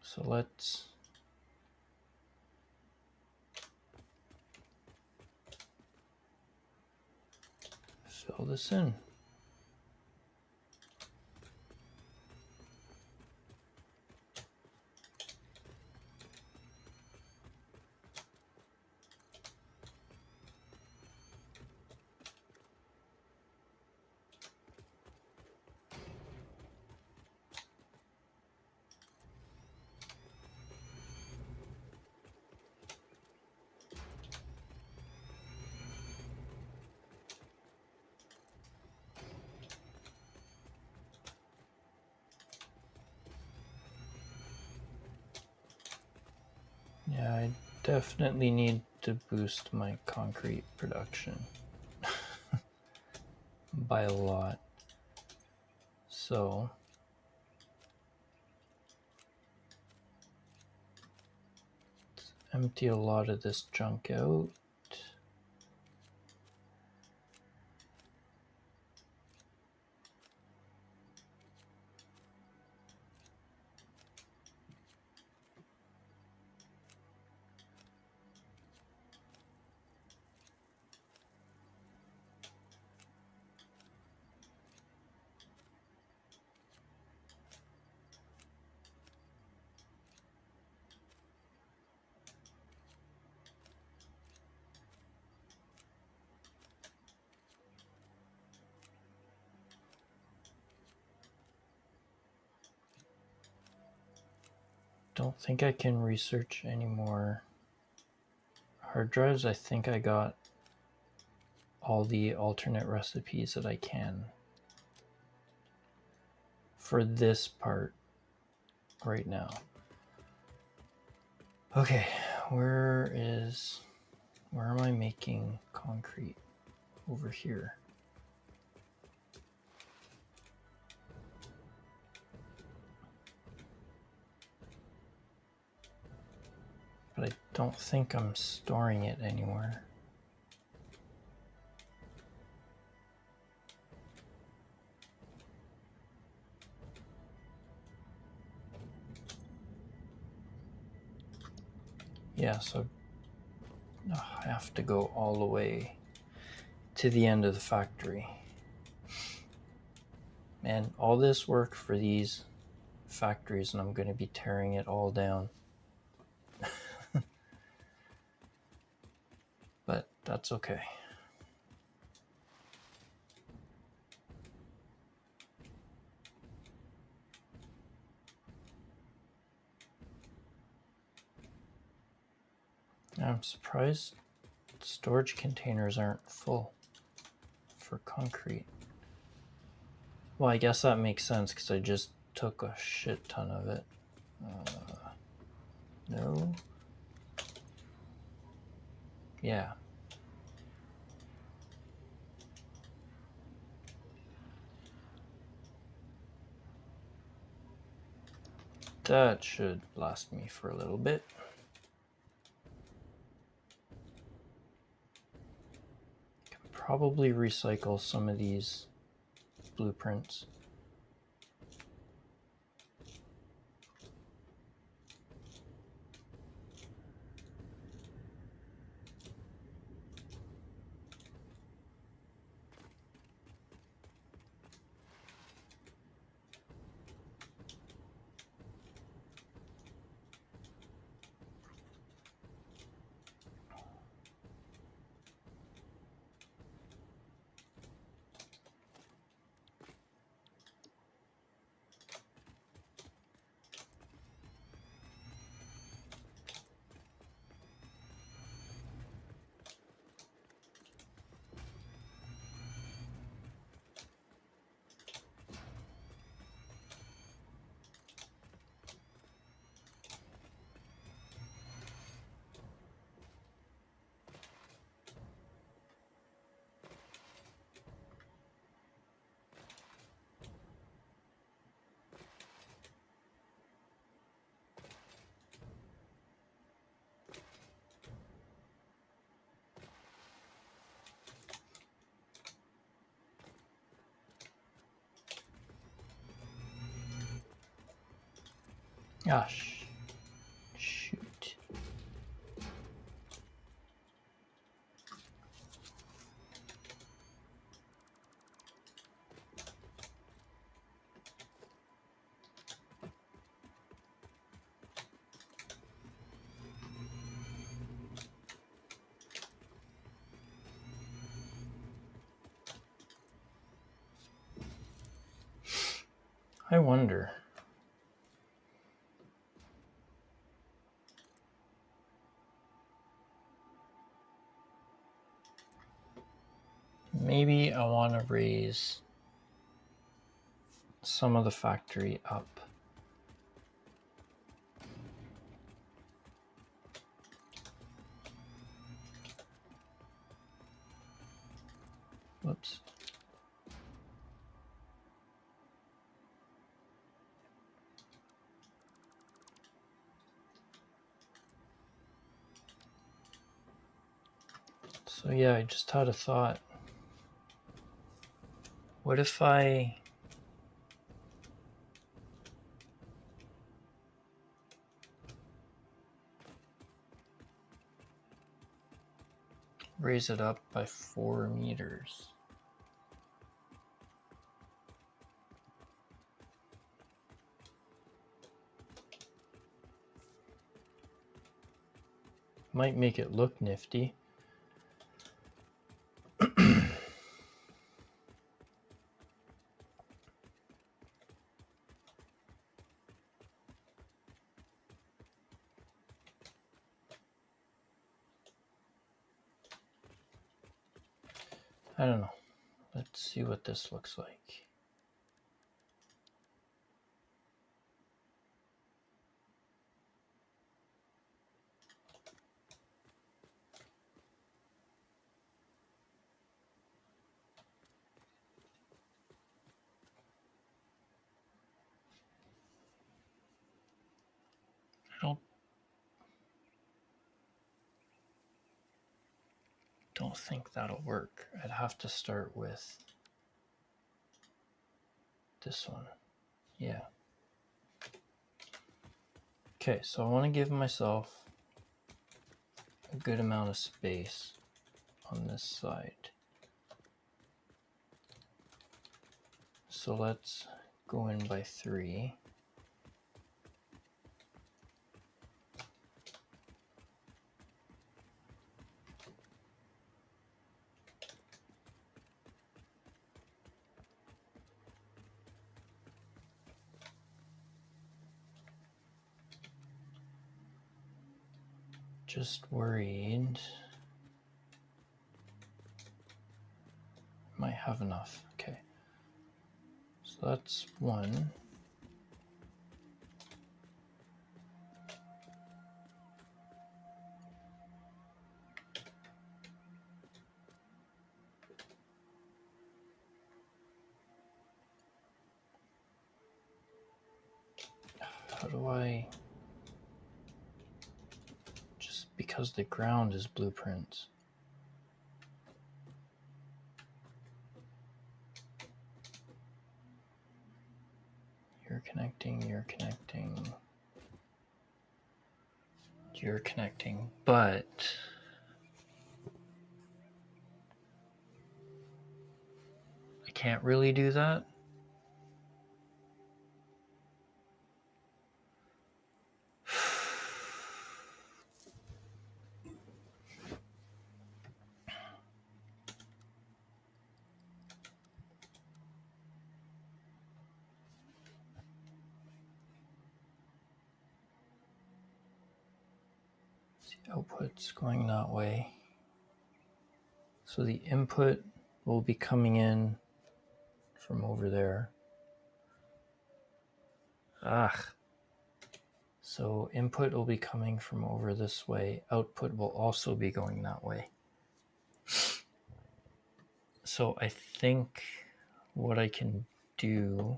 So let's fill this in. definitely need to boost my concrete production by a lot. So let's empty a lot of this junk out. Don't think I can research any more hard drives. I think I got all the alternate recipes that I can for this part right now. Okay, where am I making concrete? Over here. But I don't think I'm storing it anywhere. Yeah, so I have to go all the way to the end of the factory. Man, all this work for these factories, and I'm going to be tearing it all down. But that's okay. I'm surprised storage containers aren't full for concrete. Well, I guess that makes sense because I just took a shit ton of it. No. Yeah. That should last me for a little bit. Can probably recycle some of these blueprints. Gosh. Shoot. I wonder. Maybe I want to raise some of the factory up. Whoops. So yeah, I just had a thought. What if I raise it up by 4 meters? Might make it look nifty. I don't know. Let's see what this looks like. I don't think that'll work. I'd have to start with this one. Yeah. Okay, so I want to give myself a good amount of space on this side. So let's go in by 3. Just worried. Might have enough. Okay. So that's 1. How do I... Just because the ground is blueprints. You're connecting, you're connecting, you're connecting, but I can't really do that. The output's going that way. So the input will be coming in from over there. So input will be coming from over this way. Output will also be going that way. So I think what I can do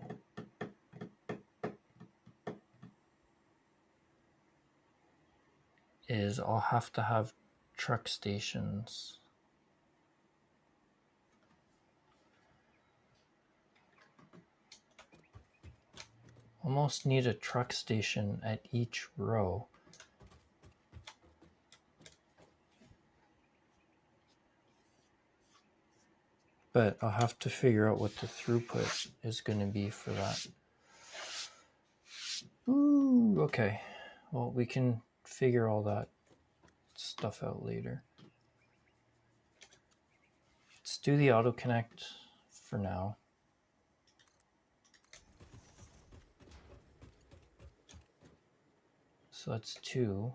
is I'll have to have truck stations. Almost need a truck station at each row. But I'll have to figure out what the throughput is going to be for that. Ooh, okay. Well, we can figure all that stuff out later. Let's do the auto connect for now. So that's 2,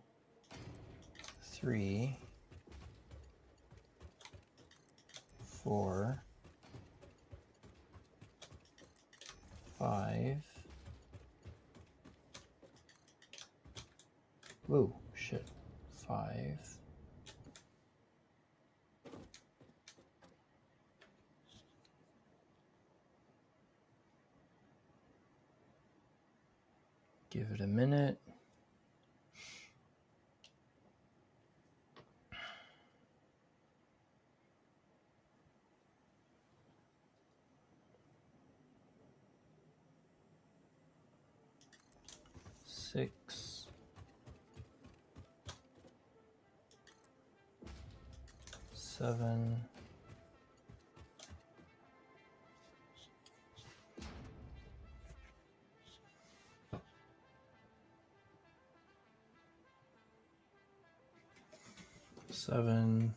3, 4, 5. Whoa, shit. 5. Give it a minute. Six, 7, 7,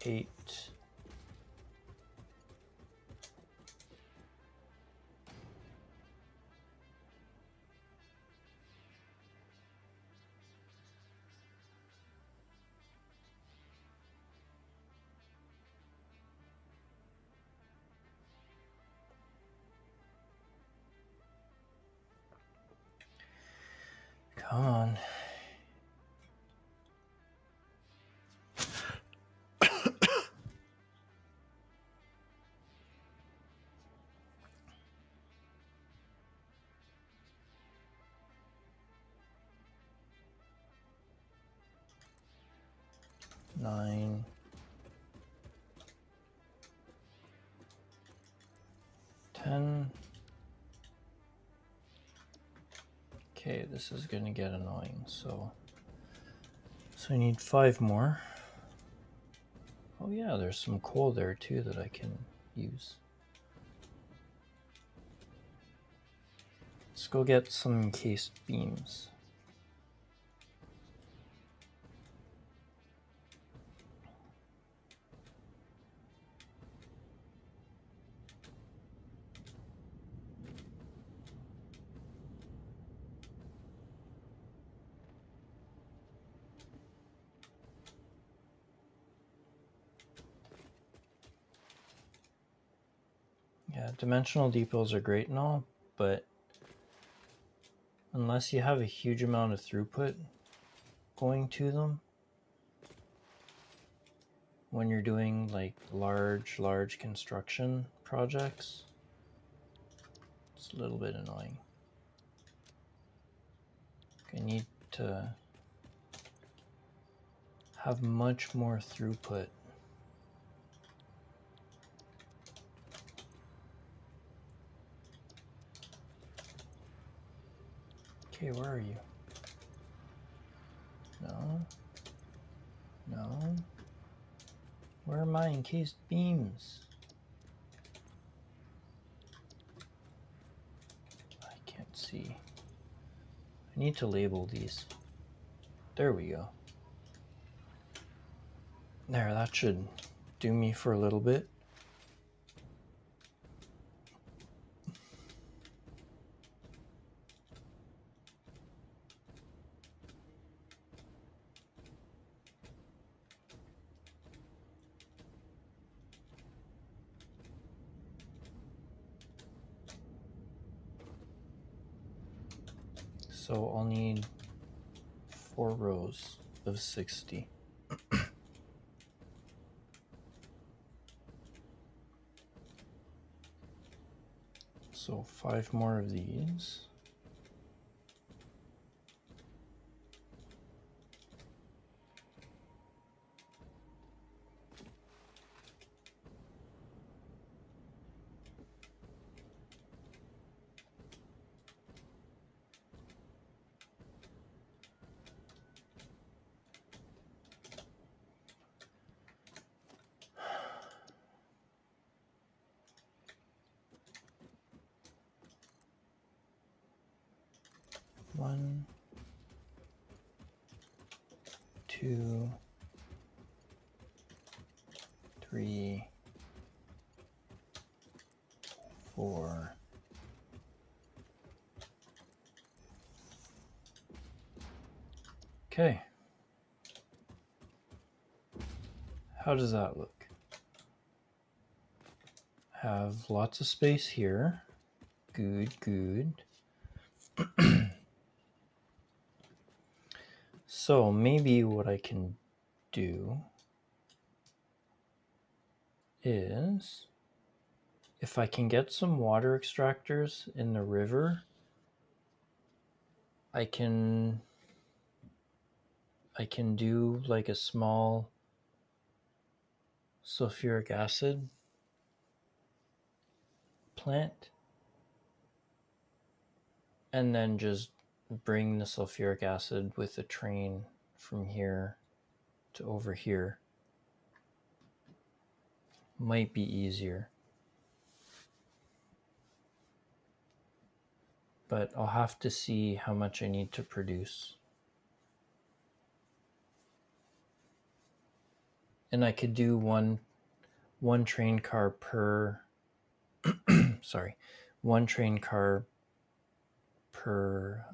8, 'Come on. Nine, 10. Okay, this is gonna get annoying, so I need 5 more. Oh yeah, there's some coal there too that I can use. Let's go get some encased beams. Yeah, dimensional depots are great and all, but unless you have a huge amount of throughput going to them, when you're doing like large construction projects, it's a little bit annoying. I need to have much more throughput. Okay, where are you? No. Where are my encased beams? I can't see. I need to label these. There we go. There, that should do me for a little bit. So I'll need 4 rows of 60. So 5 more of these. One, 2, 3, 4. Okay. How does that look? Have lots of space here. Good. So maybe what I can do is if I can get some water extractors in the river, I can do like a small sulfuric acid plant and then just bring the sulfuric acid with a train from here to over here. Might be easier. But I'll have to see how much I need to produce. And I could do one train car per sorry, one train car per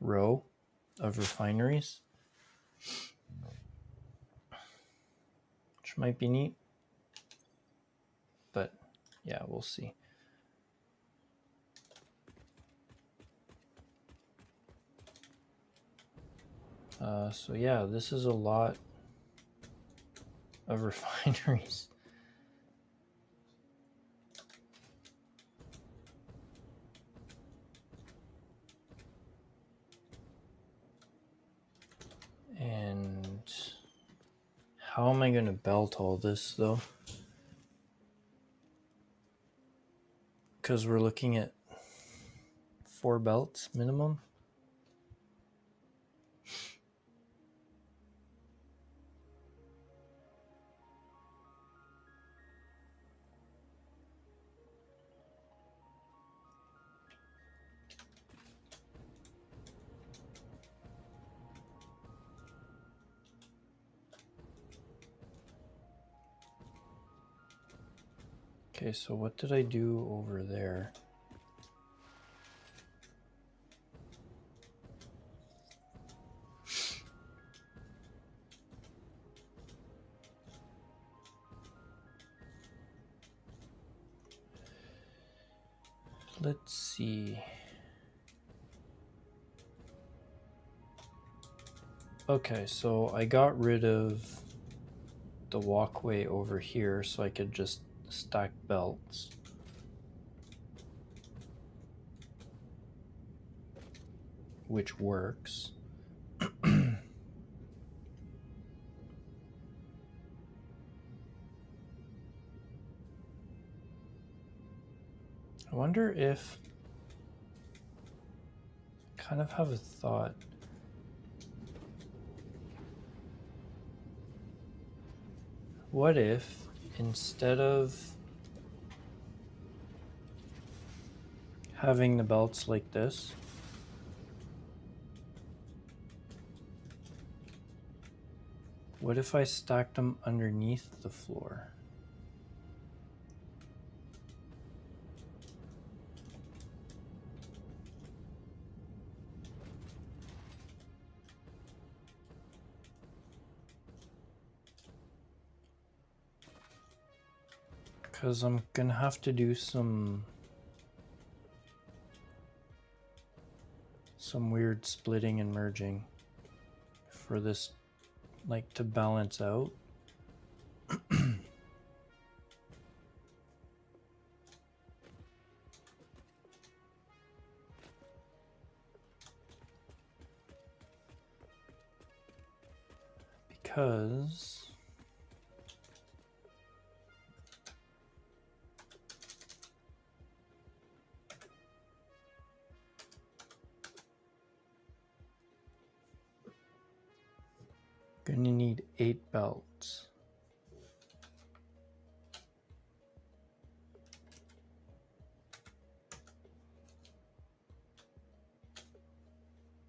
row of refineries, which might be neat. But yeah, we'll see. So yeah, this is a lot of refineries. And how am I going to belt all this though? Because we're looking at 4 belts minimum. Okay, so what did I do over there? Let's see. Okay, so I got rid of the walkway over here so I could just stack belts. Which works. I wonder if, kind of have a thought. What if instead of having the belts like this, what if I stacked them underneath the floor? Because I'm gonna have to do some weird splitting and merging for this, like, to balance out. Because gonna need 8 belts.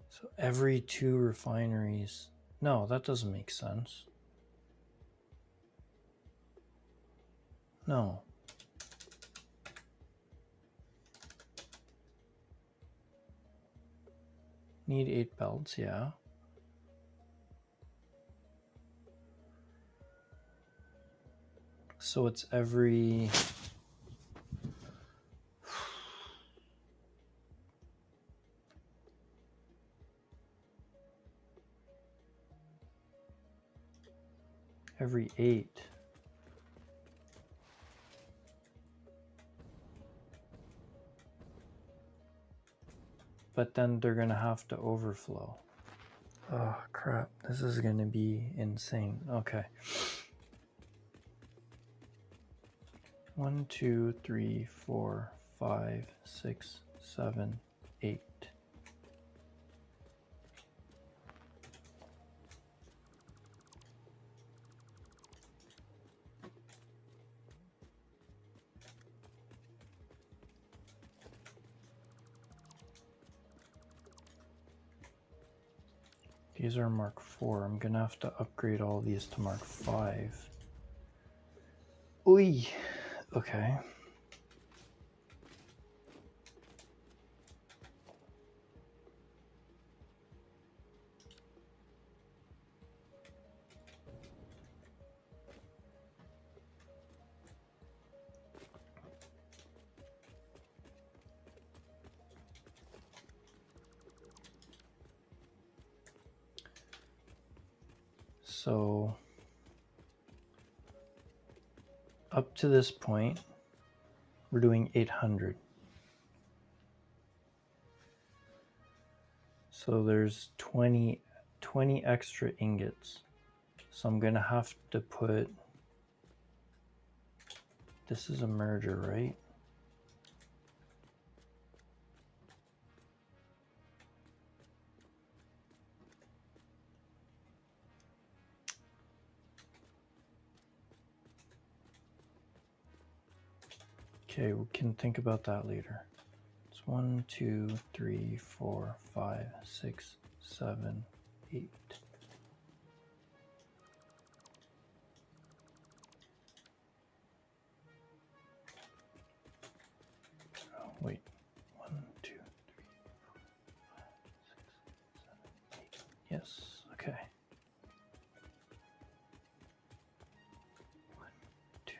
So every 2 refineries. No, that doesn't make sense. No. Need 8 belts, yeah. So it's every... every 8. But then they're gonna have to overflow. Oh crap, this is gonna be insane. Okay. 1, 2, 3, 4, 5, 6, 7, 8. These are Mark 4. I'm gonna have to upgrade all these to Mark 5. Oy! Okay. So up to this point, we're doing 800. So there's 20 extra ingots. So I'm gonna have to put, this is a merger, right? Okay, we can think about that later. It's 1, 2, 3, 4, 5, 6, 7, 8. Oh, wait. 1, 2, 3, 4, 5, 6, 7, 8. Yes, okay. 1, 2,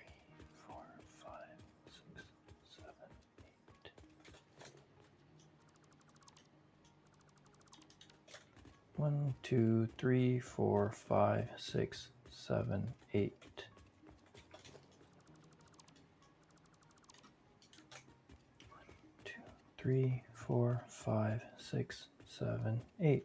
3, 4, 5, 6, 7, 8. 1, 2, 3, 4, 5, 6, 7, 8. 3, 4, 5, 6, 7, 8.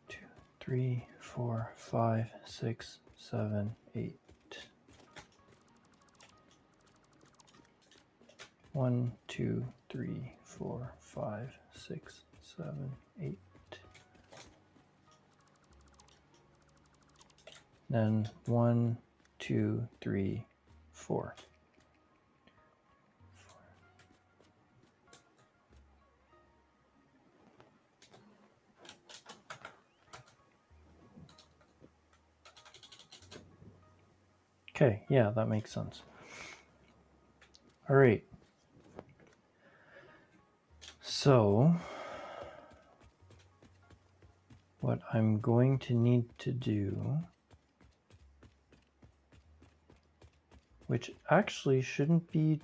2, 3, 4, 5, 6, 7, 8. 1, 2, 3, 4, 5, 6, 7, 8. Then 1, 2, 3, 4. Okay, yeah, that makes sense. All right. So what I'm going to need to do, which actually shouldn't be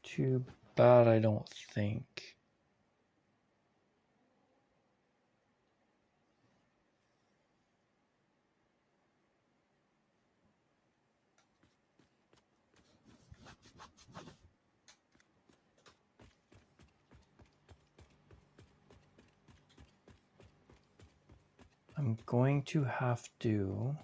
too bad, I don't think. I'm going to have to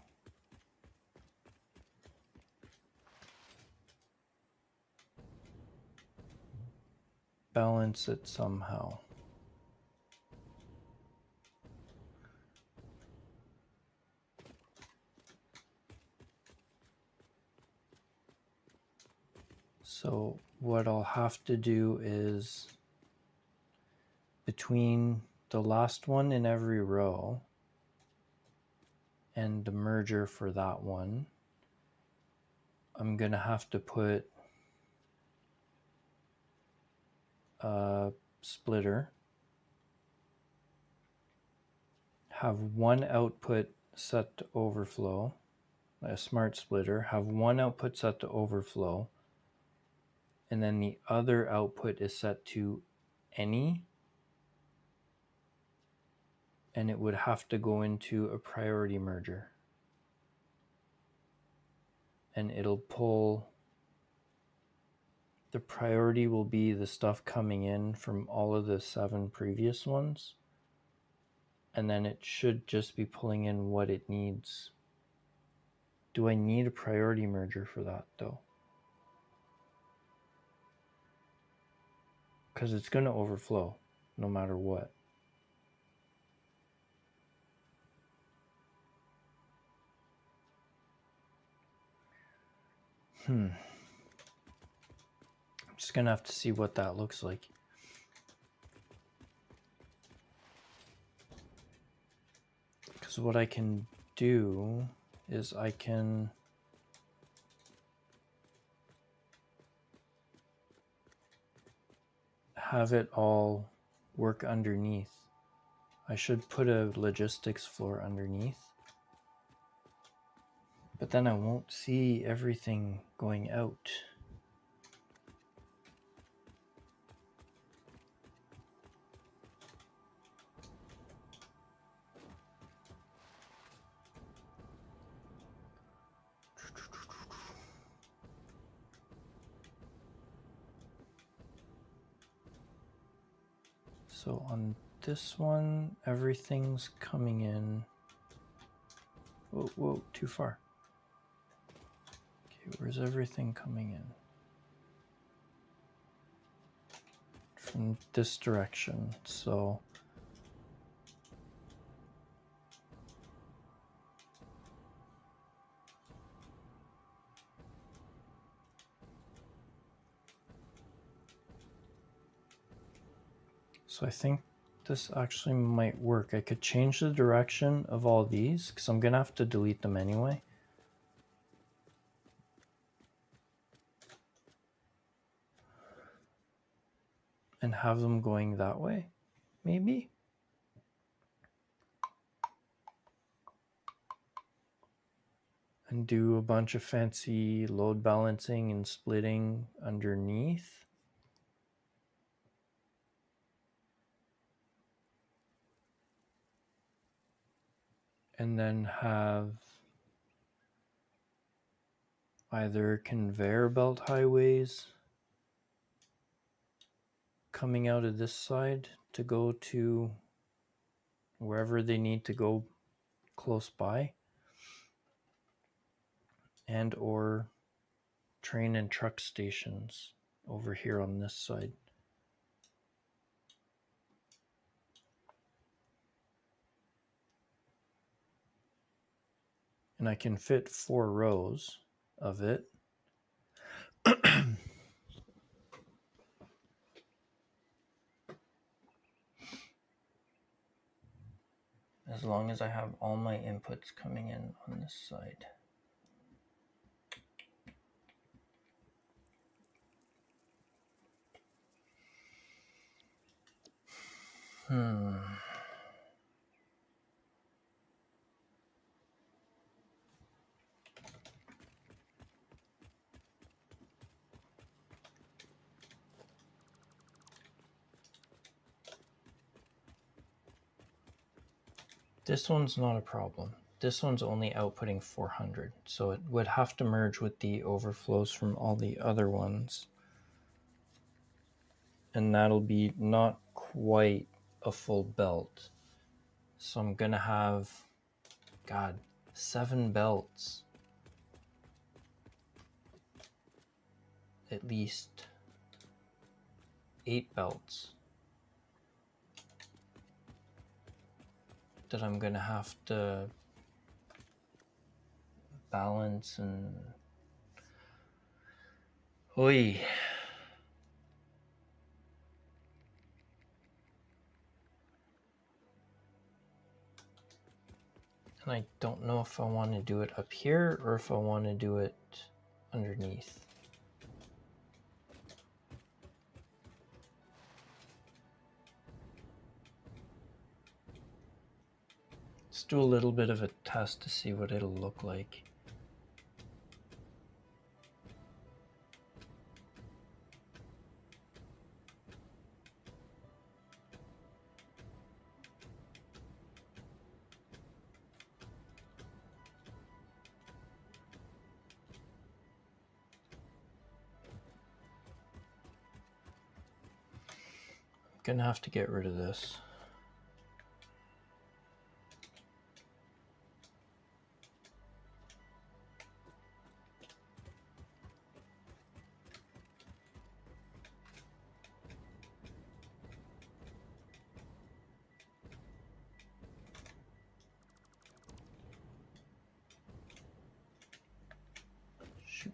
balance it somehow. So what I'll have to do is between the last one in every row and the merger for that one, I'm gonna have to put a splitter, have one output set to overflow, a smart splitter, have one output set to overflow, and then the other output is set to any, and it would have to go into a priority merger. And it'll pull, the priority will be the stuff coming in from all of the 7 previous ones. And then it should just be pulling in what it needs. Do I need a priority merger for that though? Because it's going to overflow no matter what. I'm just going to have to see what that looks like. Because what I can do is I can have it all work underneath. I should put a logistics floor underneath. But then I won't see everything going out. So on this one, everything's coming in. Whoa, whoa, too far. Okay, where's everything coming in? From this direction, so I think this actually might work. I could change the direction of all these because I'm gonna have to delete them anyway. And have them going that way, maybe? And do a bunch of fancy load balancing and splitting underneath. And then have either conveyor belt highways coming out of this side to go to wherever they need to go close by, and or train and truck stations over here on this side. And I can fit 4 rows of it. As long as I have all my inputs coming in on this side. This one's not a problem. This one's only outputting 400, so it would have to merge with the overflows from all the other ones. And that'll be not quite a full belt. So I'm gonna have, God, 7 belts. At least 8 belts that I'm gonna have to balance and oi. And I don't know if I want to do it up here or if I want to do it underneath. Let's do a little bit of a test to see what it'll look like. gonna have to get rid of this. Shoot.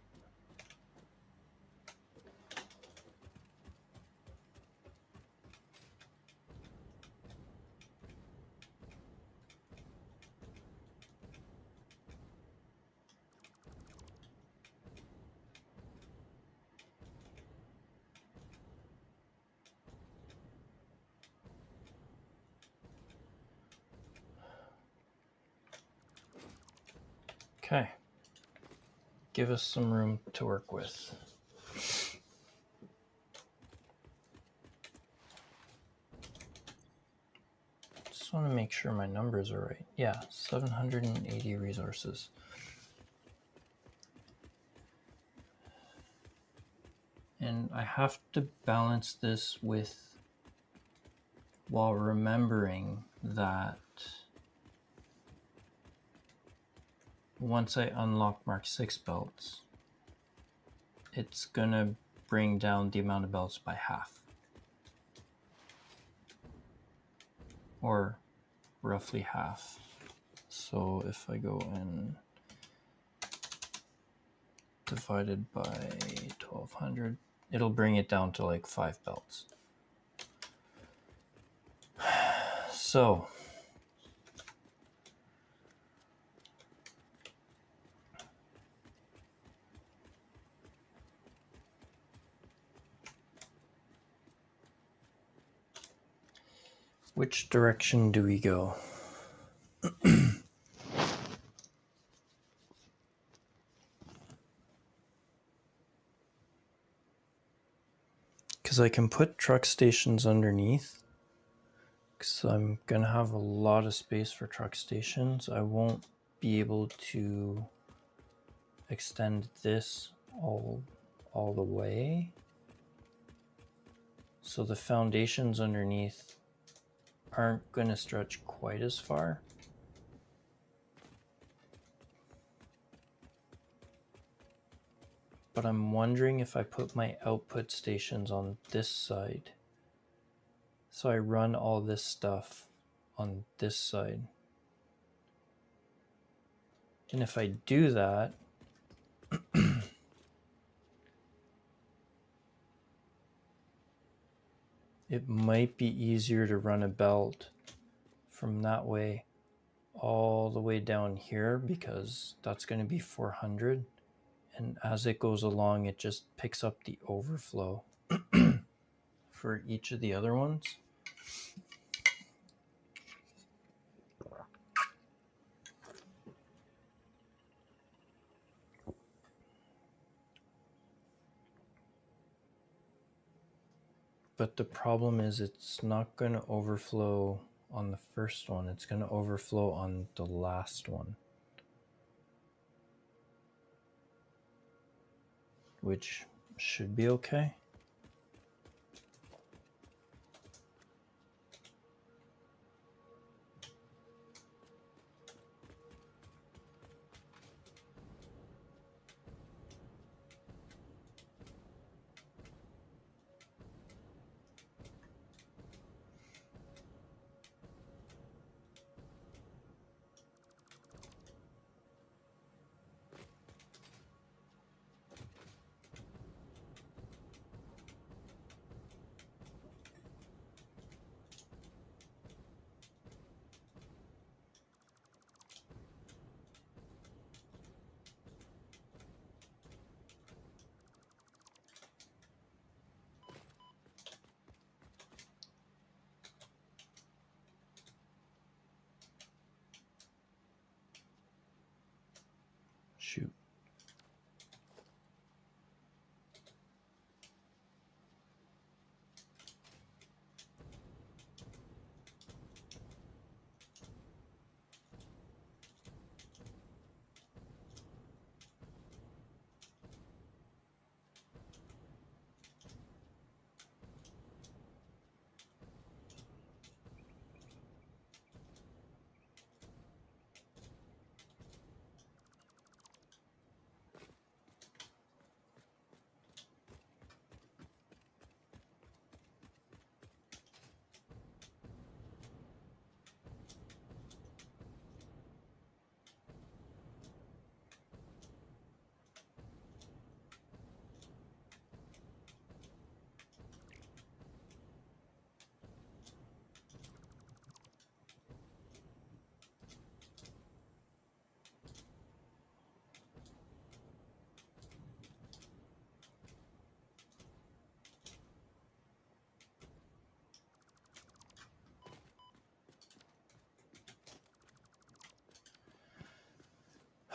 Okay, give us some room to work with. Just want to make sure my numbers are right. Yeah, 780 resources. And I have to balance this with, while remembering that once I unlock Mark 6 belts, it's gonna bring down the amount of belts by half. Or roughly half. So if I go and divided by 1200, it'll bring it down to like 5 belts. So which direction do we go? Because I can put truck stations underneath, because I'm gonna have a lot of space for truck stations. I won't be able to extend this all the way. So the foundations underneath aren't gonna stretch quite as far. But I'm wondering if I put my output stations on this side. So I run all this stuff on this side. And if I do that, it might be easier to run a belt from that way all the way down here, because that's going to be 400. And as it goes along, it just picks up the overflow for each of the other ones. But the problem is it's not going to overflow on the first one. It's going to overflow on the last one, which should be okay. Shoot.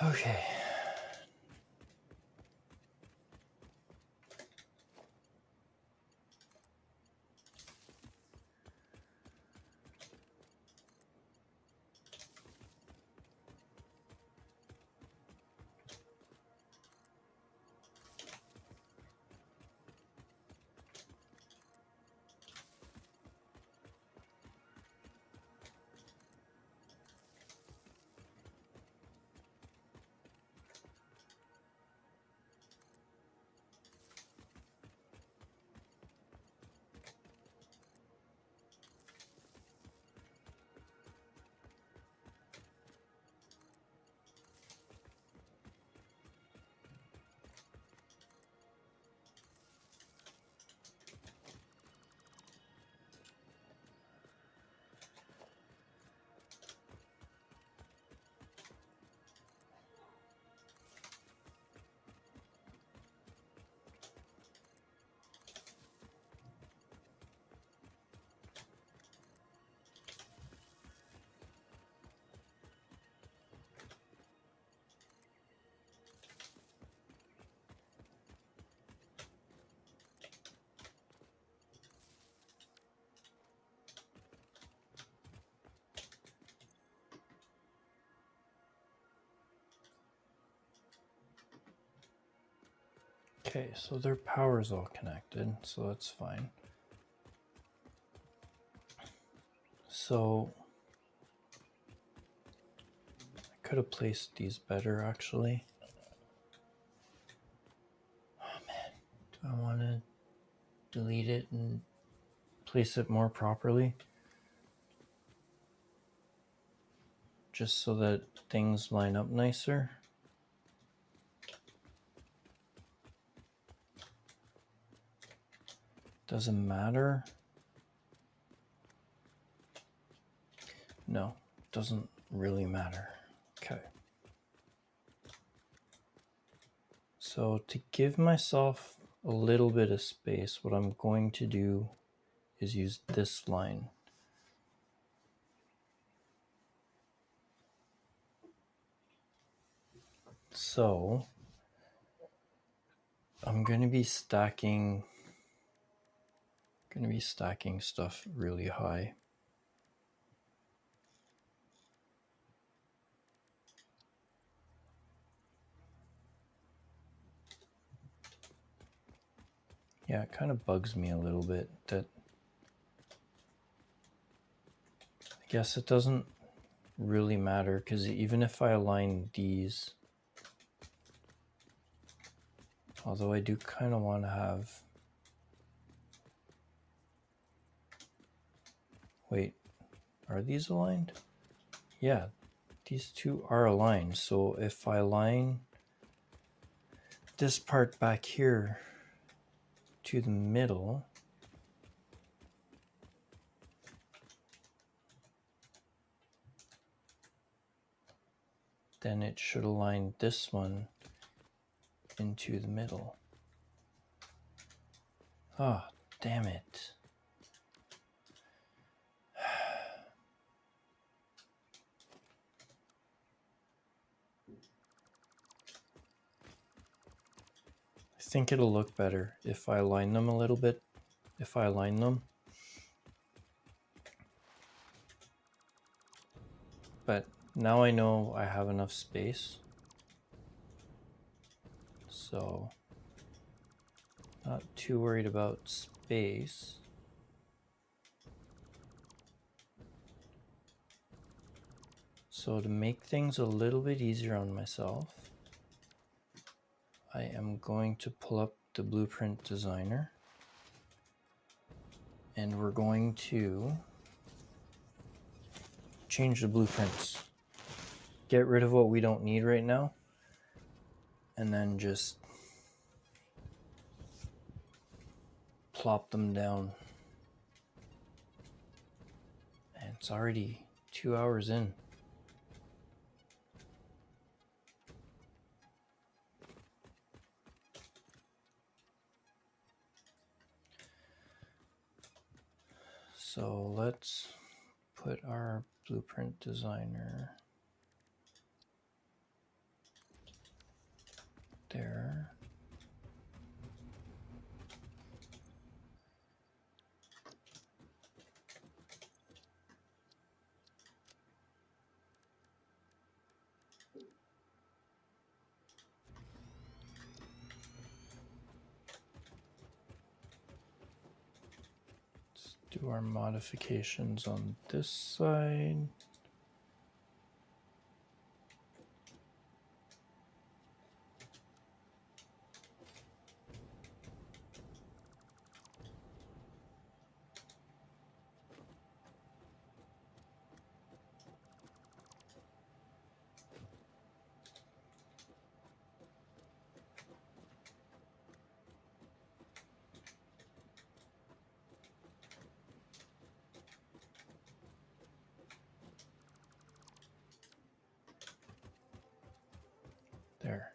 Okay. Okay, so their power's all connected, so that's fine. So I could have placed these better actually. Oh man, do I want to delete it and place it more properly? Just so that things line up nicer. Doesn't matter. No, doesn't really matter. Okay. So to give myself a little bit of space, what I'm going to do is use this line. So I'm going to be stacking stuff really high. Yeah, it kind of bugs me a little bit that I guess it doesn't really matter, because even if I align these, although I do kind of want to have, wait, are these aligned? Yeah, these two are aligned. So if I align this part back here to the middle, then it should align this one into the middle. Ah, oh, damn it. I think it'll look better if I align them a little bit, if I align them. But now I know I have enough space. So, not too worried about space. So to make things a little bit easier on myself, I am going to pull up the Blueprint Designer, and we're going to change the blueprints. Get rid of what we don't need right now, and then just plop them down. And it's already 2 hours in. So let's put our Blueprint Designer do our modifications on this side. There.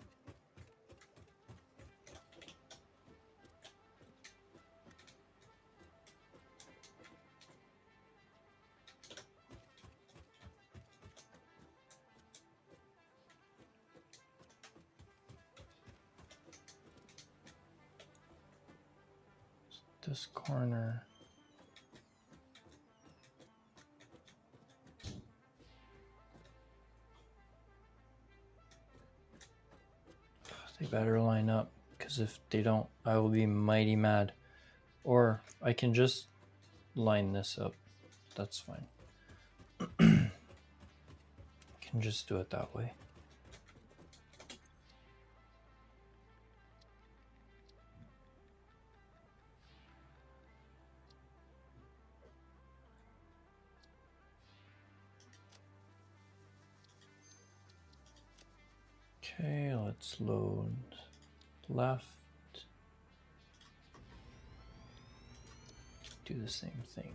This corner. They better line up, because if they don't, I will be mighty mad. Or I can just line this up. That's fine. Can just do it that way. Okay, let's load left. Do the same thing.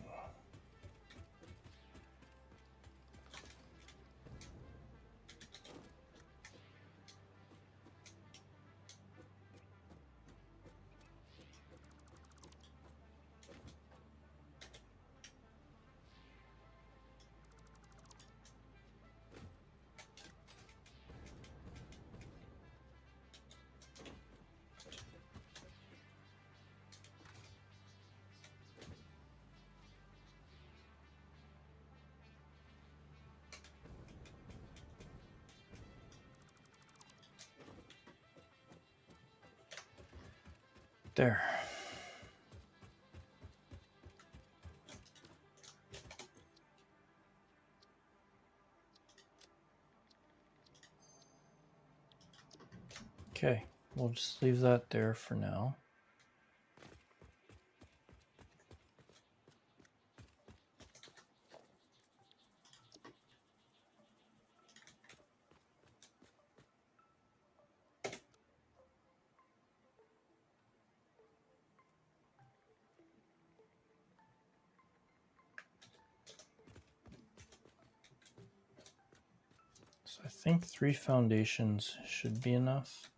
There. Okay, we'll just leave that there for now. So I think 3 foundations should be enough.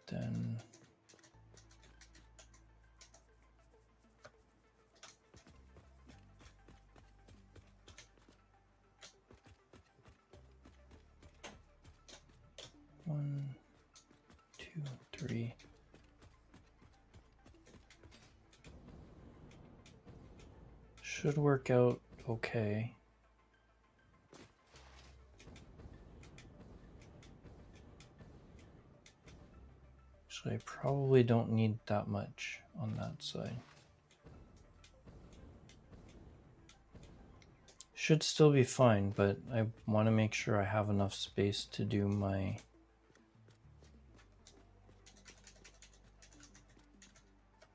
Then one, two, three. Should work out okay. Actually, I probably don't need that much on that side. Should still be fine, but I want to make sure I have enough space to do my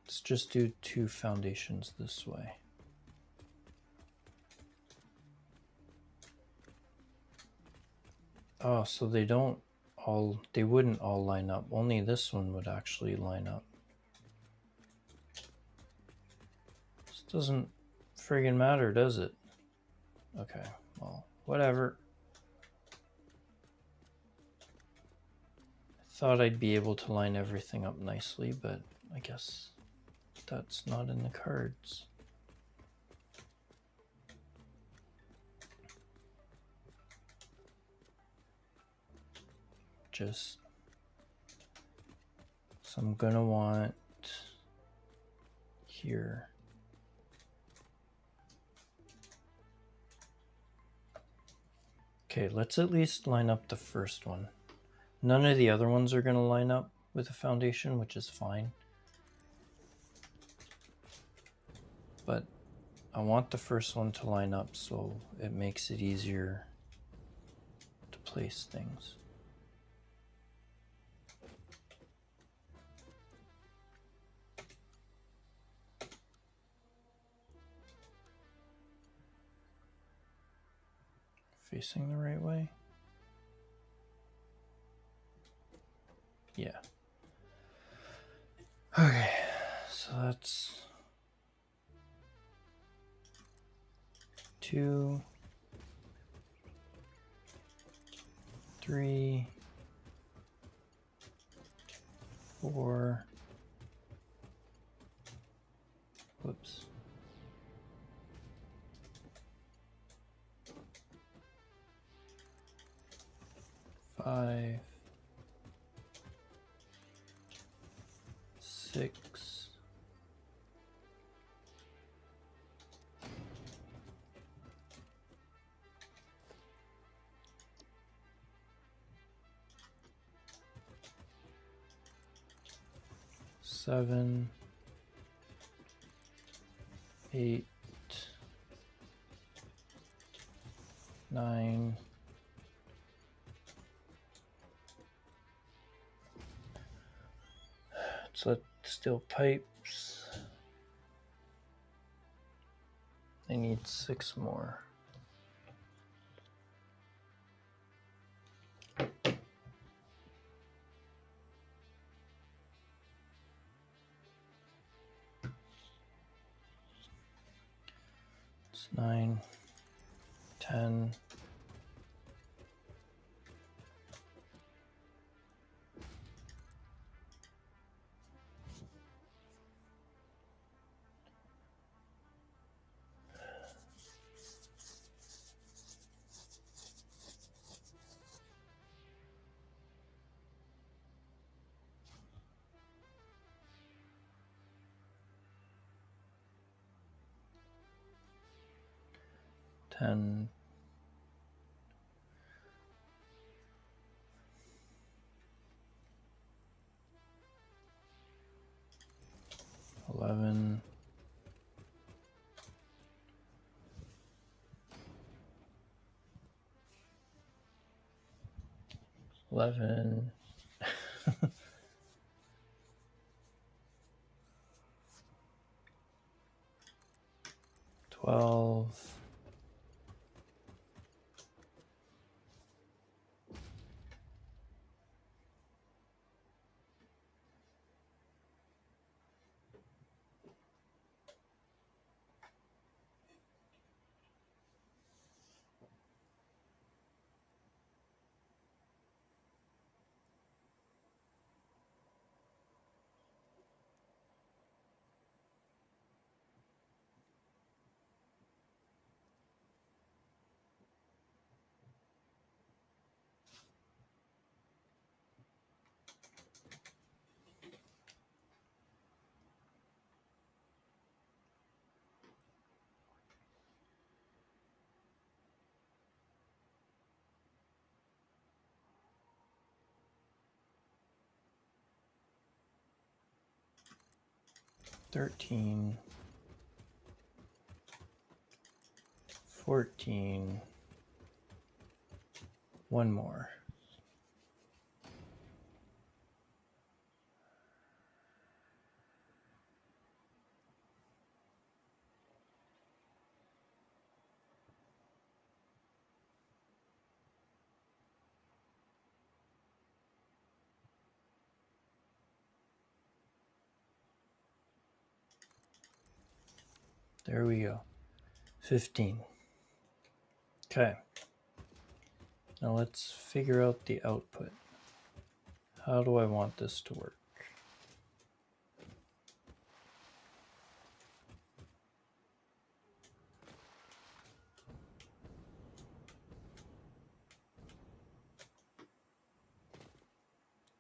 let's just do 2 foundations this way. Oh, so they wouldn't all line up. Only this one would actually line up. This doesn't friggin' matter, does it? Okay, well, whatever. I thought I'd be able to line everything up nicely, but I guess that's not in the cards. So I'm gonna want here. Okay, let's at least line up the first one. None of the other ones are going to line up with the foundation, which is fine. But I want the first one to line up so it makes it easier to place things. Facing the right way? Yeah. Okay, so that's 2, 3, 4, whoops. 5, 6, 7, 8, 9, so steel pipes. I need 6 more. It's 9, 10, 10, 11, 11, 12, 13, 14, 1 more. There we go. 15. Okay. Now let's figure out the output. How do I want this to work?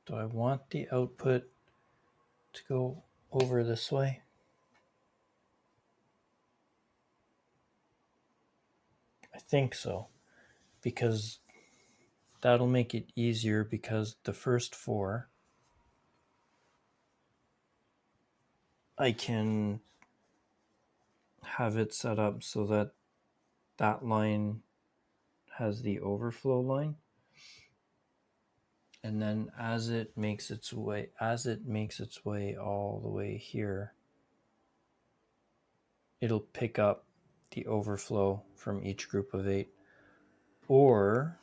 Do I want the output to go over this way? I think so, because that'll make it easier because the first 4 I can have it set up so that that line has the overflow line, and then as it makes its way all the way here, it'll pick up the overflow from each group of 8. Or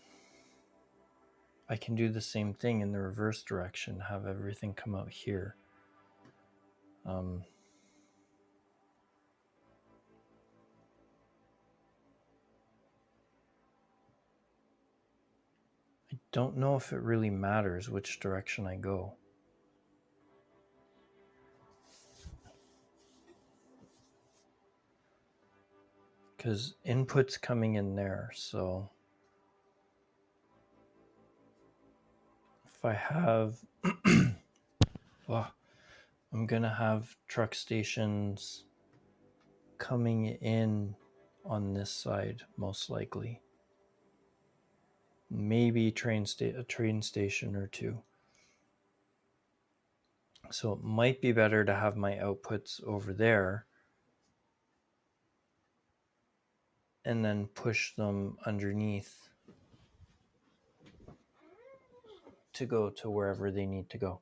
I can do the same thing in the reverse direction, have everything come out here. I don't know if it really matters which direction I go. Because input's coming in there, so if I have, well, I'm gonna have truck stations coming in on this side, most likely. Maybe a train station or 2. So it might be better to have my outputs over there and then push them underneath to go to wherever they need to go.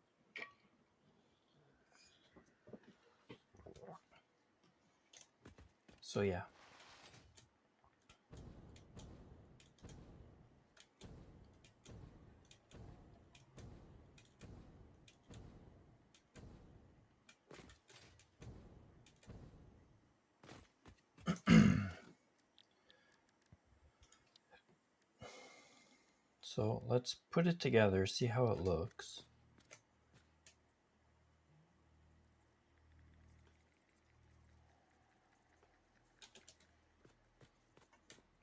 So yeah. So let's put it together, see how it looks.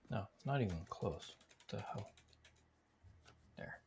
No, not even close. What the hell? There.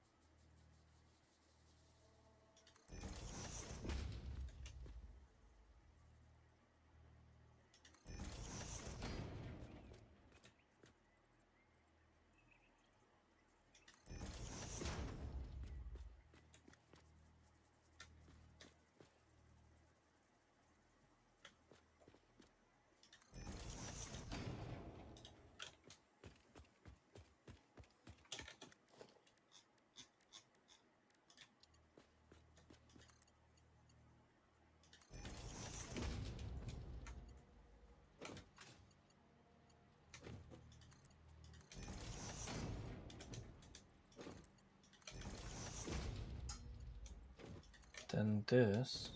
Then this,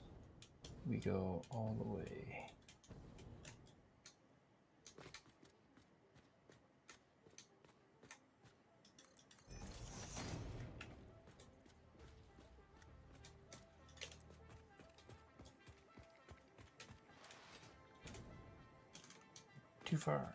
we go all the way. Too far.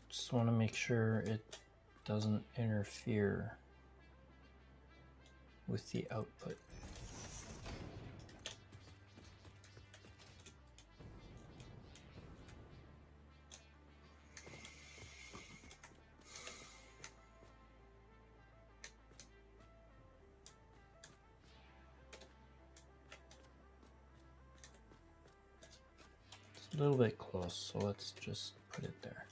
Just want to make sure it doesn't interfere with the output. It's a little bit close, so let's just put it there.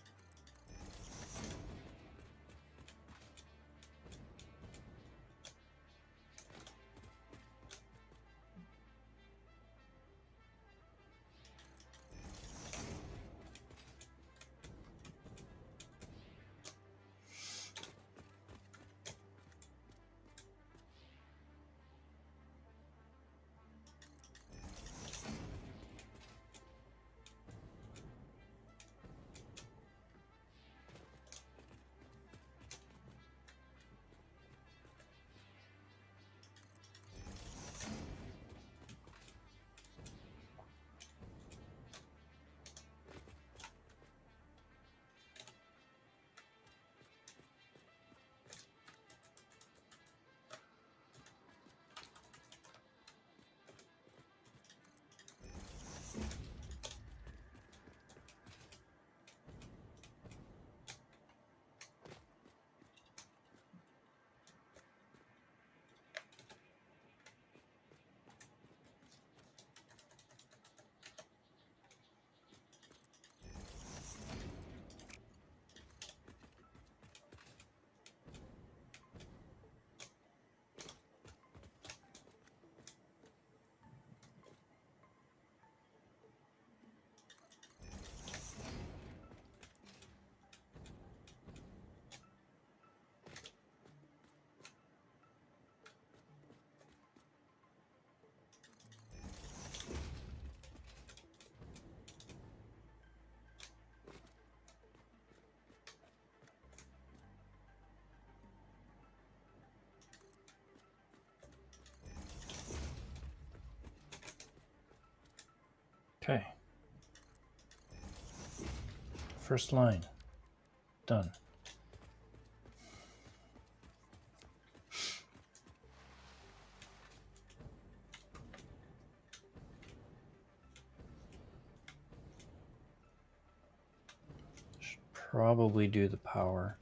Okay. First line. Done. Should probably do the power.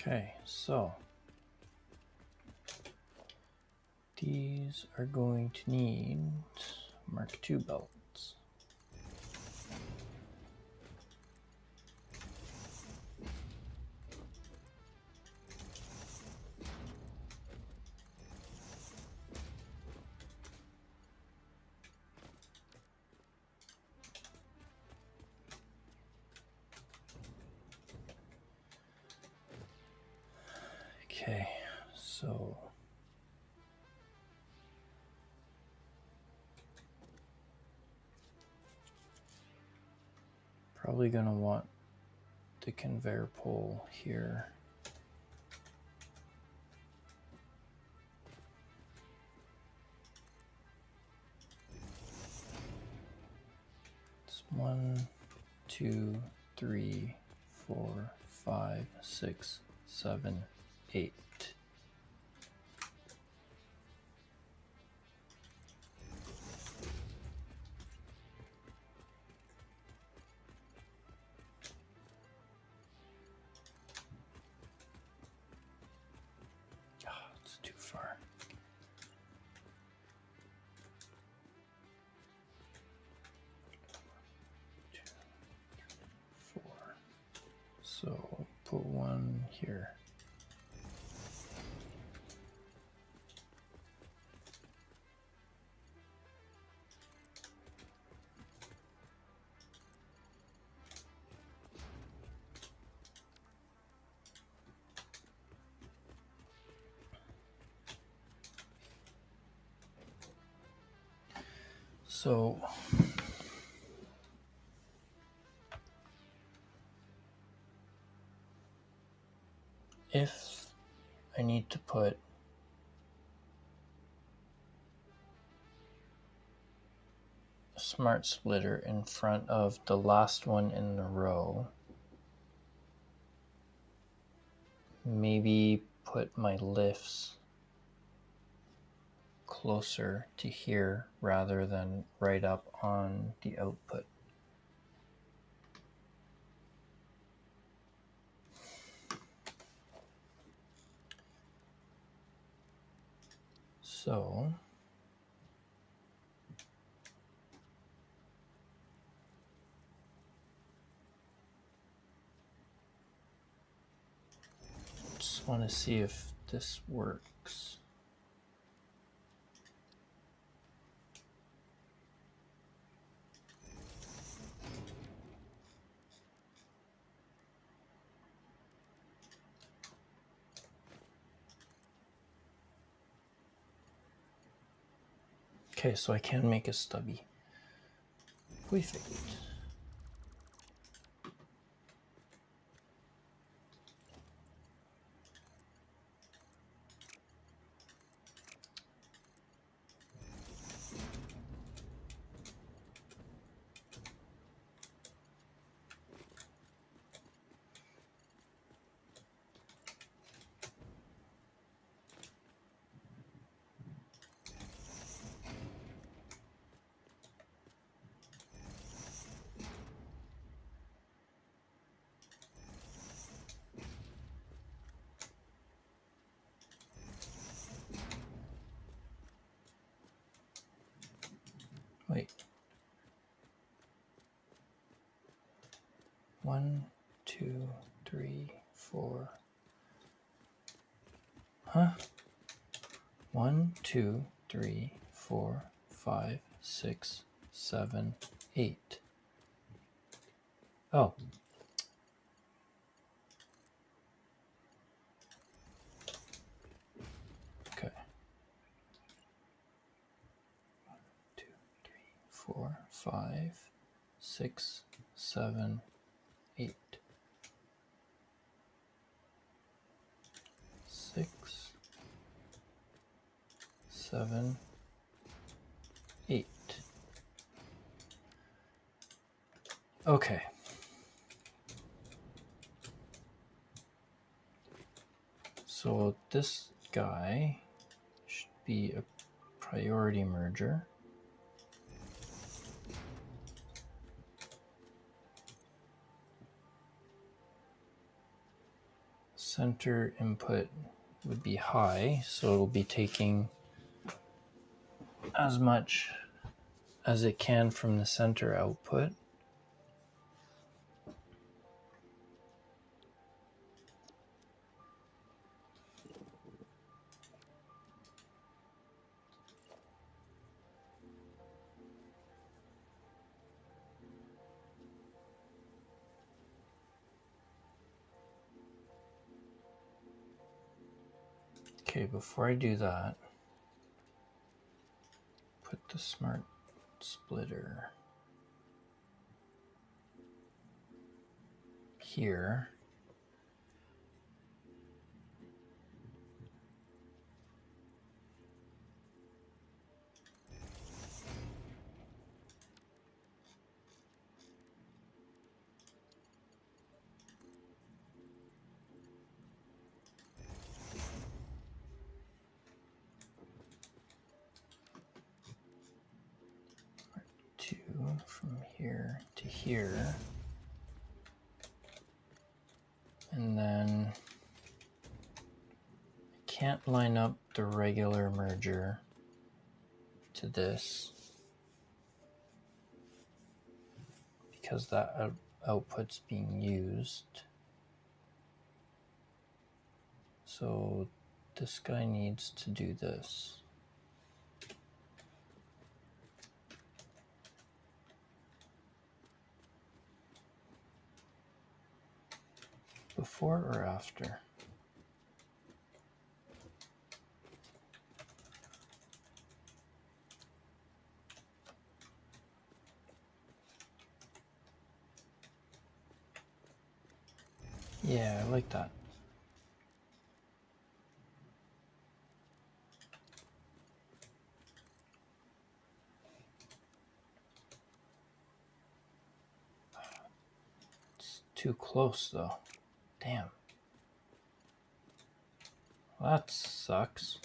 Okay, so these are going to need Mark II belts. Okay, so probably going to want the conveyor pole here. It's 1, 2, 3, 4, 5, 6, 7, 8. It's too far. Two, 3, 4. So put one here. So if I need to put a smart splitter in front of the last one in the row, maybe put my lifts closer to here rather than right up on the output. So just want to see if this works. Okay, so I can make a stubby. We figured. 1, 2, 3, 4. Huh? 1, 2, 3, 4, 5, 6, 7, 8. Oh. Okay. 1, 2, 3, 4, 5, 6, 7, 8. 6, 7, 8. Okay. So this guy should be a priority merger. Center input would be high, so it'll be taking as much as it can from the center output. Okay, before I do that, put the smart splitter here. Two from here to here. And then I can't line up the regular merger to this because that output's being used. So this guy needs to do this. Before or after? Yeah, I like that. It's too close though. Damn. Well, that sucks.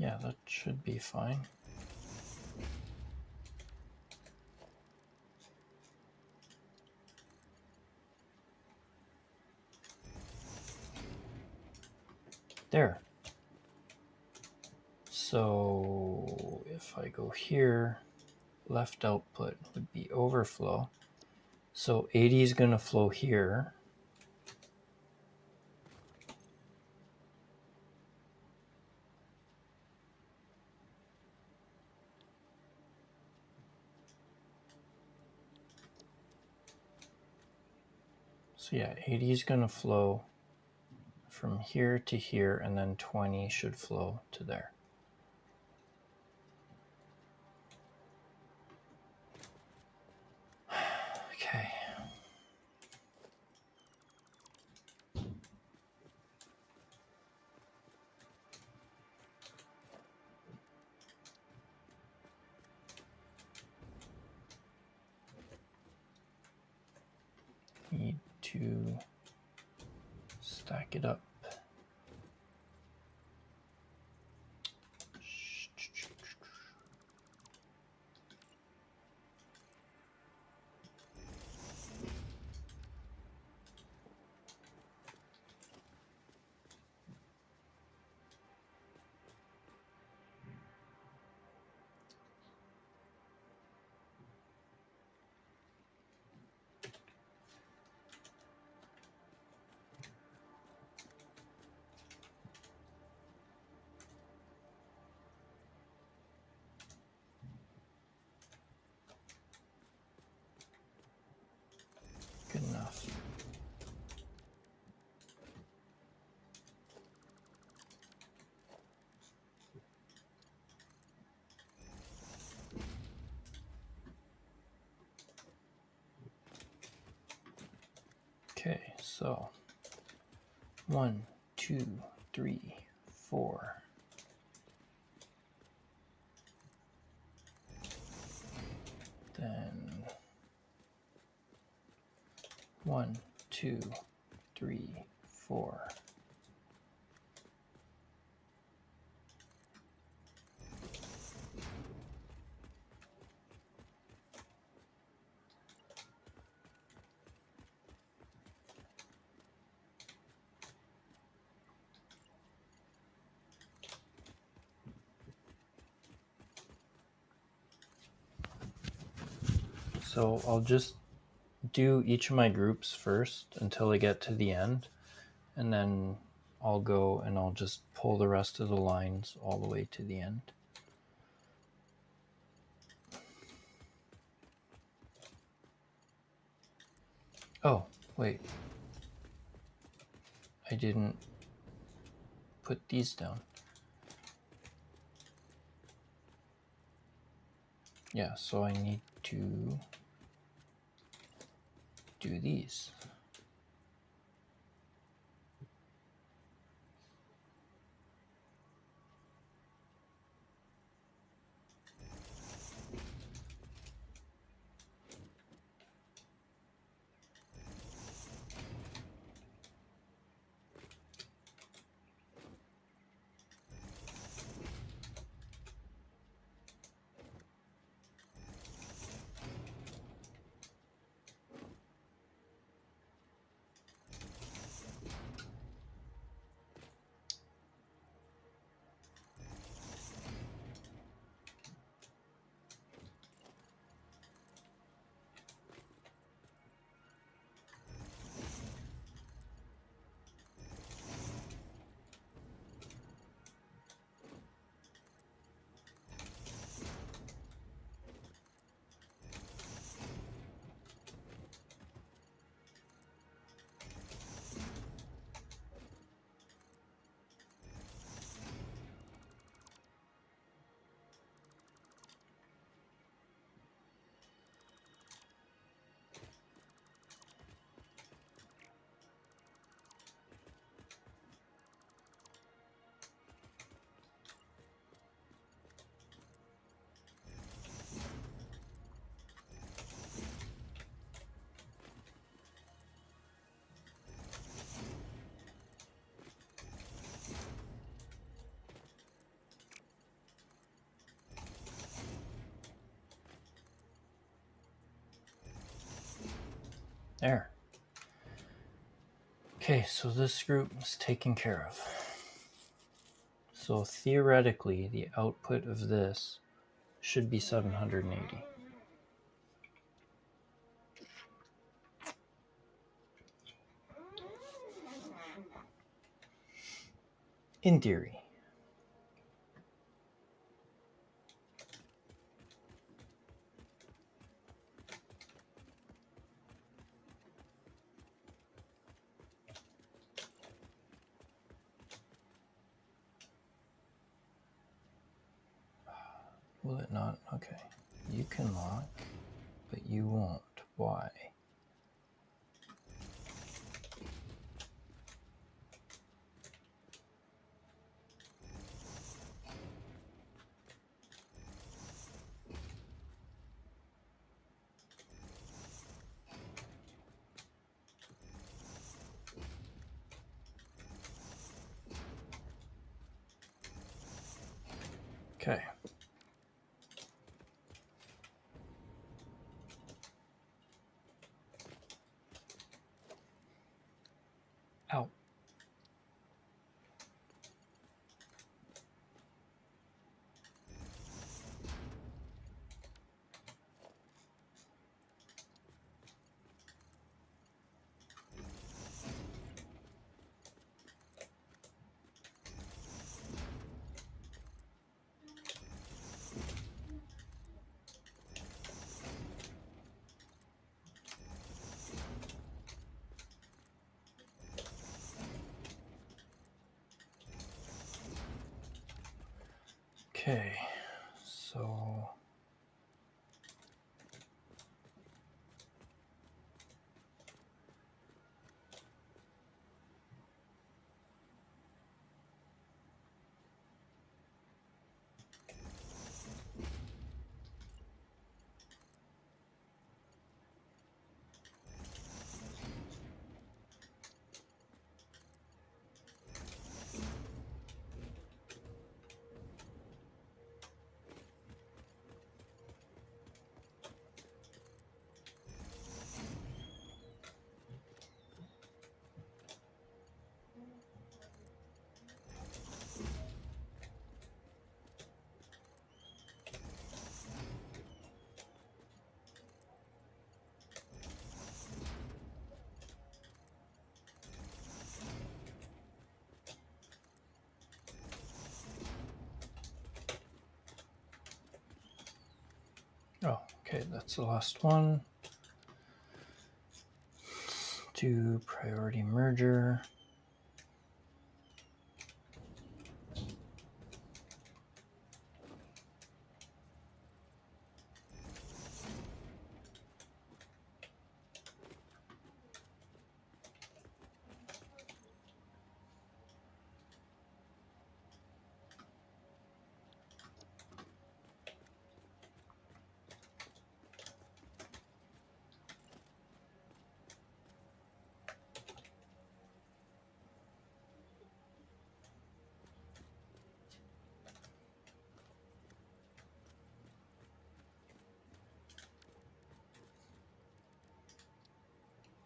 Yeah, that should be fine. There. So if I go here, left output would be overflow. So 80 is going to flow here. So yeah, 80 is going to flow from here to here, and then 20 should flow to there. Okay. need to stack it up. Good enough. Okay, so 1, 2, 3, 4. Then 1, 2, 3, 4. So I'll just do each of my groups first until I get to the end, and then I'll go and I'll just pull the rest of the lines all the way to the end. Oh, wait. I didn't put these down. Yeah, so I need to do these. There. Okay, so this group is taken care of. So theoretically, the output of this should be 780. In theory. Will it not? Okay. You can lock, but you won't. Why? Okay. Ow. Okay, so oh, okay, that's the last one. Let's do priority merger.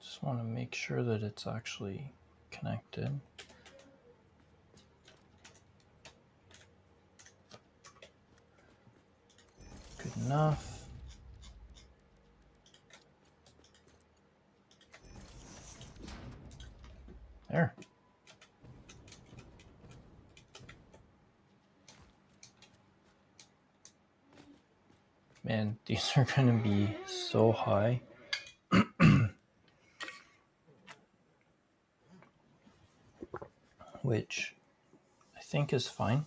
Just want to make sure that it's actually connected. Good enough. There. Man, these are going to be so high. Which I think is fine.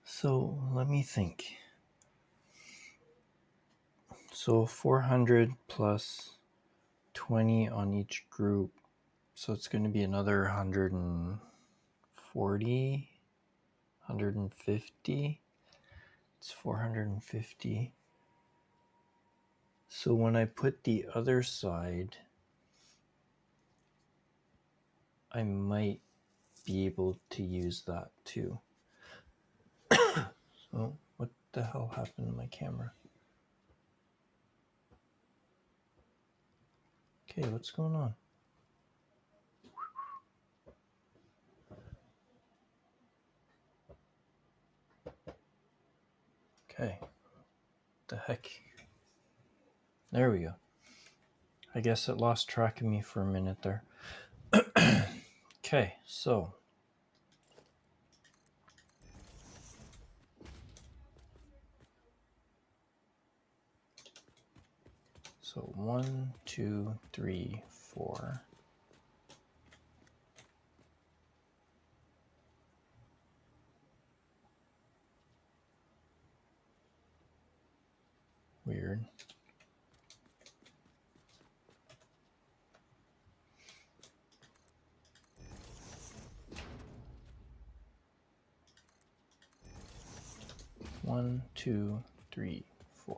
So let me think. So 400 plus 20 on each group. So it's going to be another 140, 150. It's 450. So when I put the other side, I might be able to use that too. So what the hell happened to my camera? Okay, what's going on? Okay, the heck? There we go. I guess it lost track of me for a minute there. Okay, so So 1, 2, 3, 4. Weird. One, 2, 3, 4.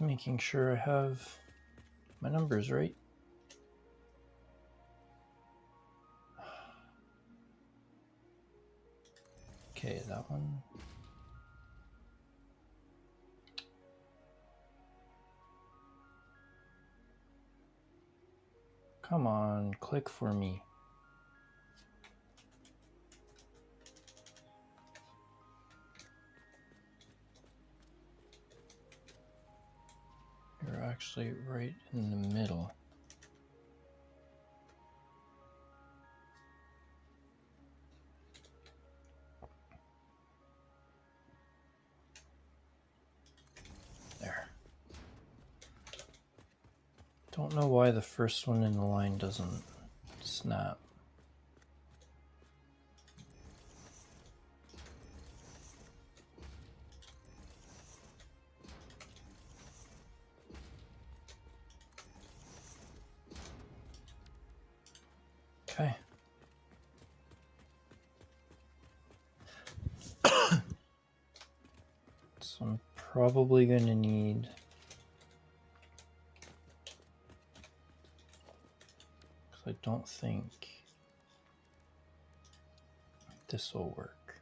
Just making sure I have my numbers right. Okay, that one. Come on, click for me. You're actually right in the middle. There. Don't know why the first one in the line doesn't snap. Okay. So I'm probably going to need I don't think this will work.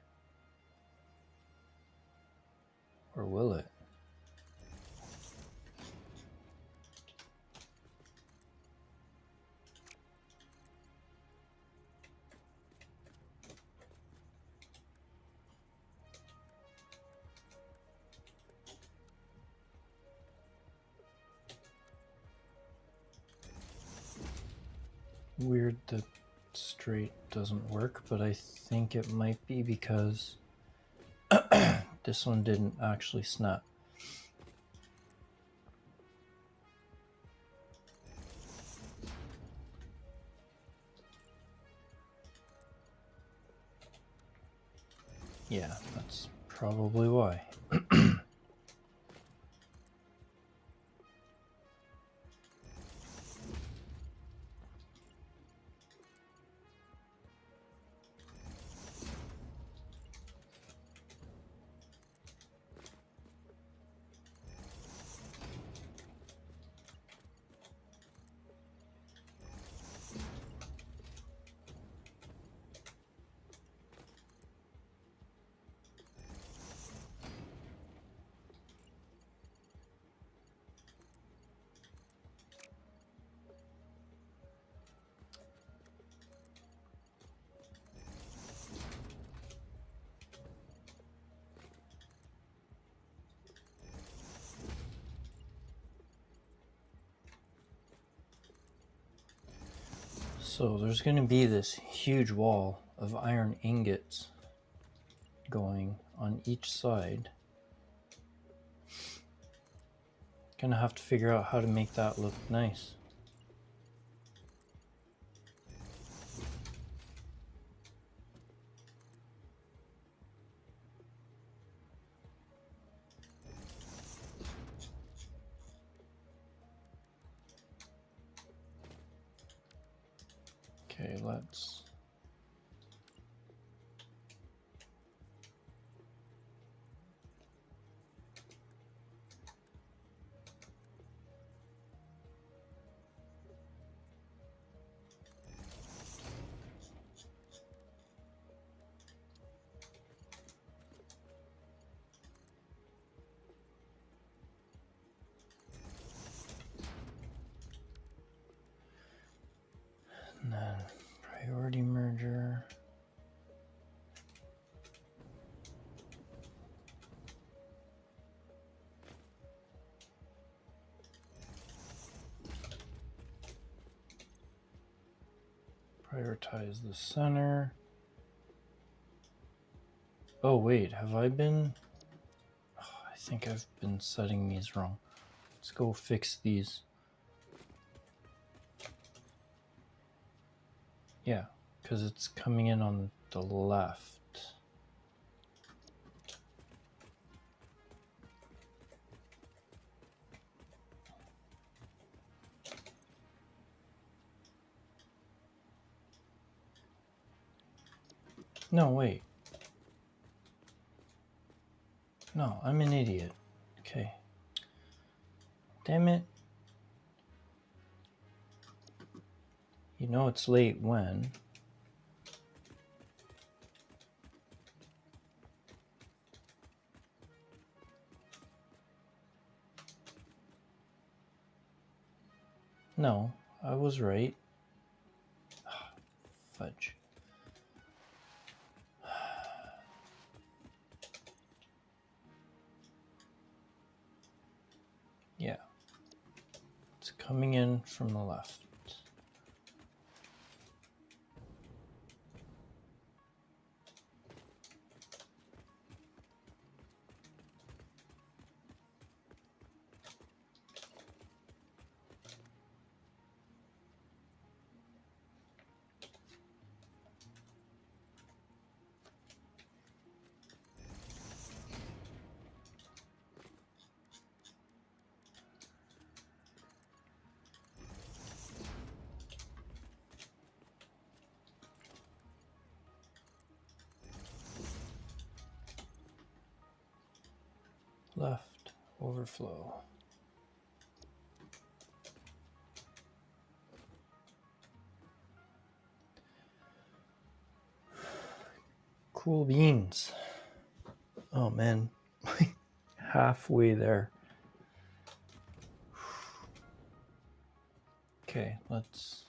Or will it? Weird that straight doesn't work, but I think it might be because this one didn't actually snap. Yeah, that's probably why. So there's going to be this huge wall of iron ingots going on each side. Gonna have to figure out how to make that look nice. Okay, let's and then priority merger. Prioritize the center. Oh wait, have I been? Oh, I think I've been setting these wrong. Let's go fix these. Yeah, because it's coming in on the left. No, wait. No, I'm an idiot. Okay. Damn it. You know it's late when? No, I was right. Fudge. Yeah. It's coming in from the left. Left, overflow. Cool beans. Oh man, halfway there. Okay, let's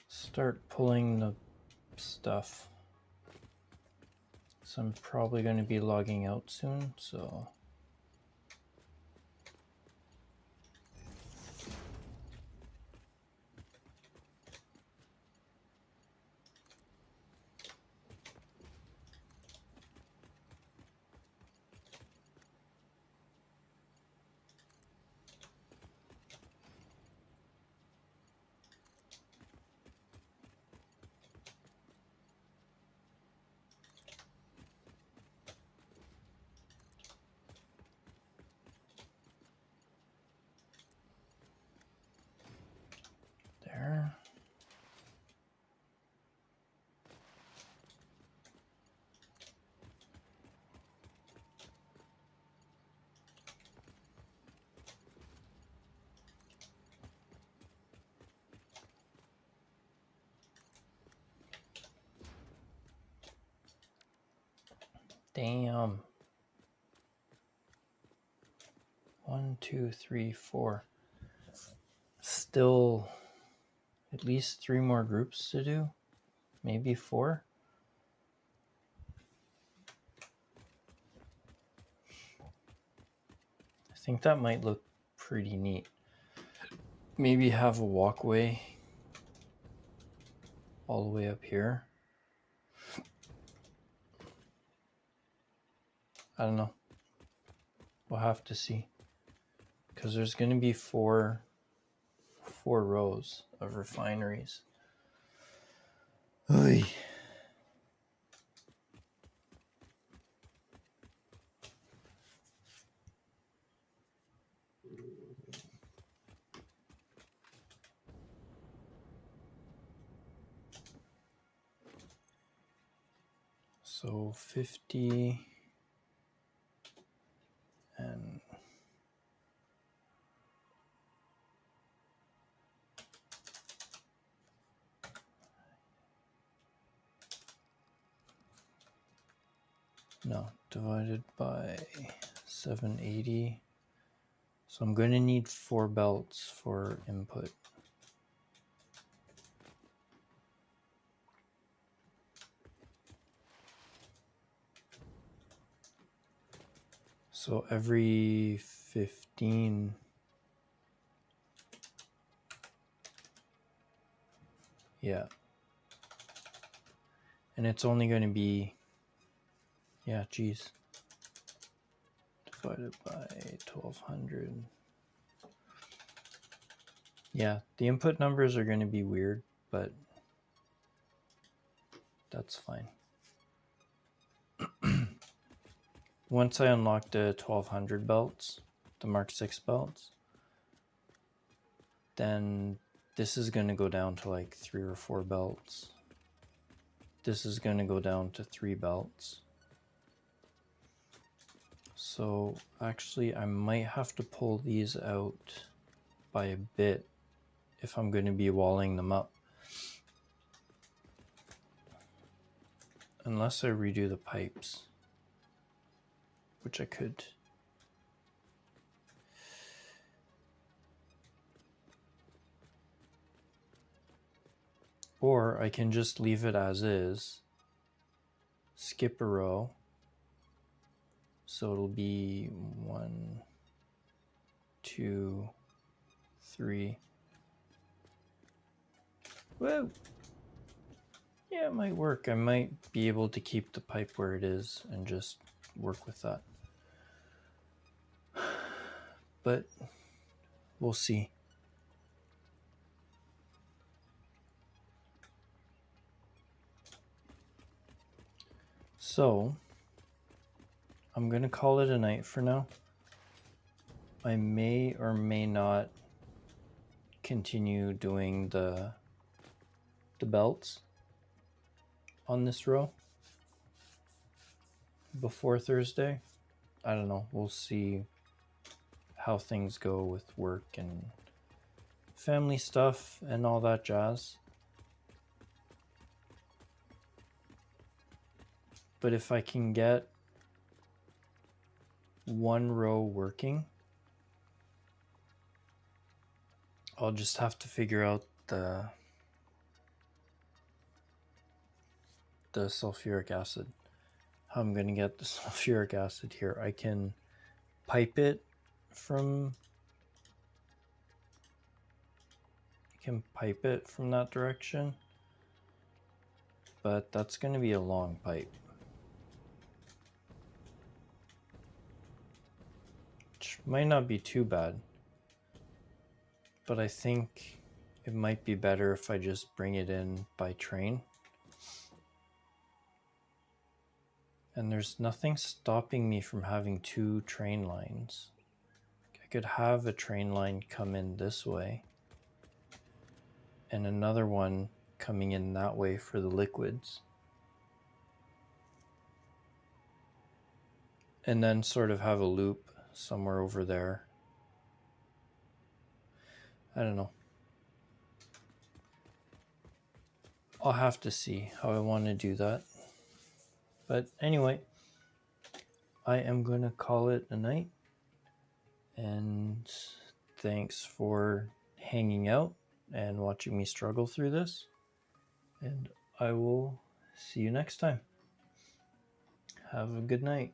start pulling the stuff. So I'm probably going to be logging out soon, so there. Damn. 1, 2, 3, 4. Still at least 3 more groups to do. Maybe 4. I think that might look pretty neat. Maybe have a walkway all the way up here. I don't know. We'll have to see. Because there's going to be four rows of refineries. Oy. So 50 and no, divided by 780. So I'm going to need 4 belts for input. So every 15, yeah. And it's only going to be, yeah, geez, divided by 1200. Yeah, the input numbers are going to be weird, but that's fine. Once I unlock the 1200 belts, the Mark 6 belts, then this is going to go down to like 3 or 4 belts. This is going to go down to 3 belts. So actually I might have to pull these out by a bit if I'm going to be walling them up. Unless I redo the pipes, which I could. Or I can just leave it as is, skip a row. So it'll be 1, 2, 3. Whoa! Yeah, it might work. I might be able to keep the pipe where it is and just work with that. But we'll see. So I'm going to call it a night for now. I may or may not continue doing the belts on this row before Thursday. I don't know. We'll see how things go with work and family stuff and all that jazz. But if I can get one row working, I'll just have to figure out the sulfuric acid. How I'm going to get the sulfuric acid here. I can pipe it from that direction, but that's going to be a long pipe, which might not be too bad, but I think it might be better if I just bring it in by train. And there's nothing stopping me from having 2 train lines. I could have a train line come in this way and another one coming in that way for the liquids. And then sort of have a loop somewhere over there. I don't know. I'll have to see how I want to do that. But anyway, I am going to call it a night. And thanks for hanging out and watching me struggle through this. And I will see you next time. Have a good night.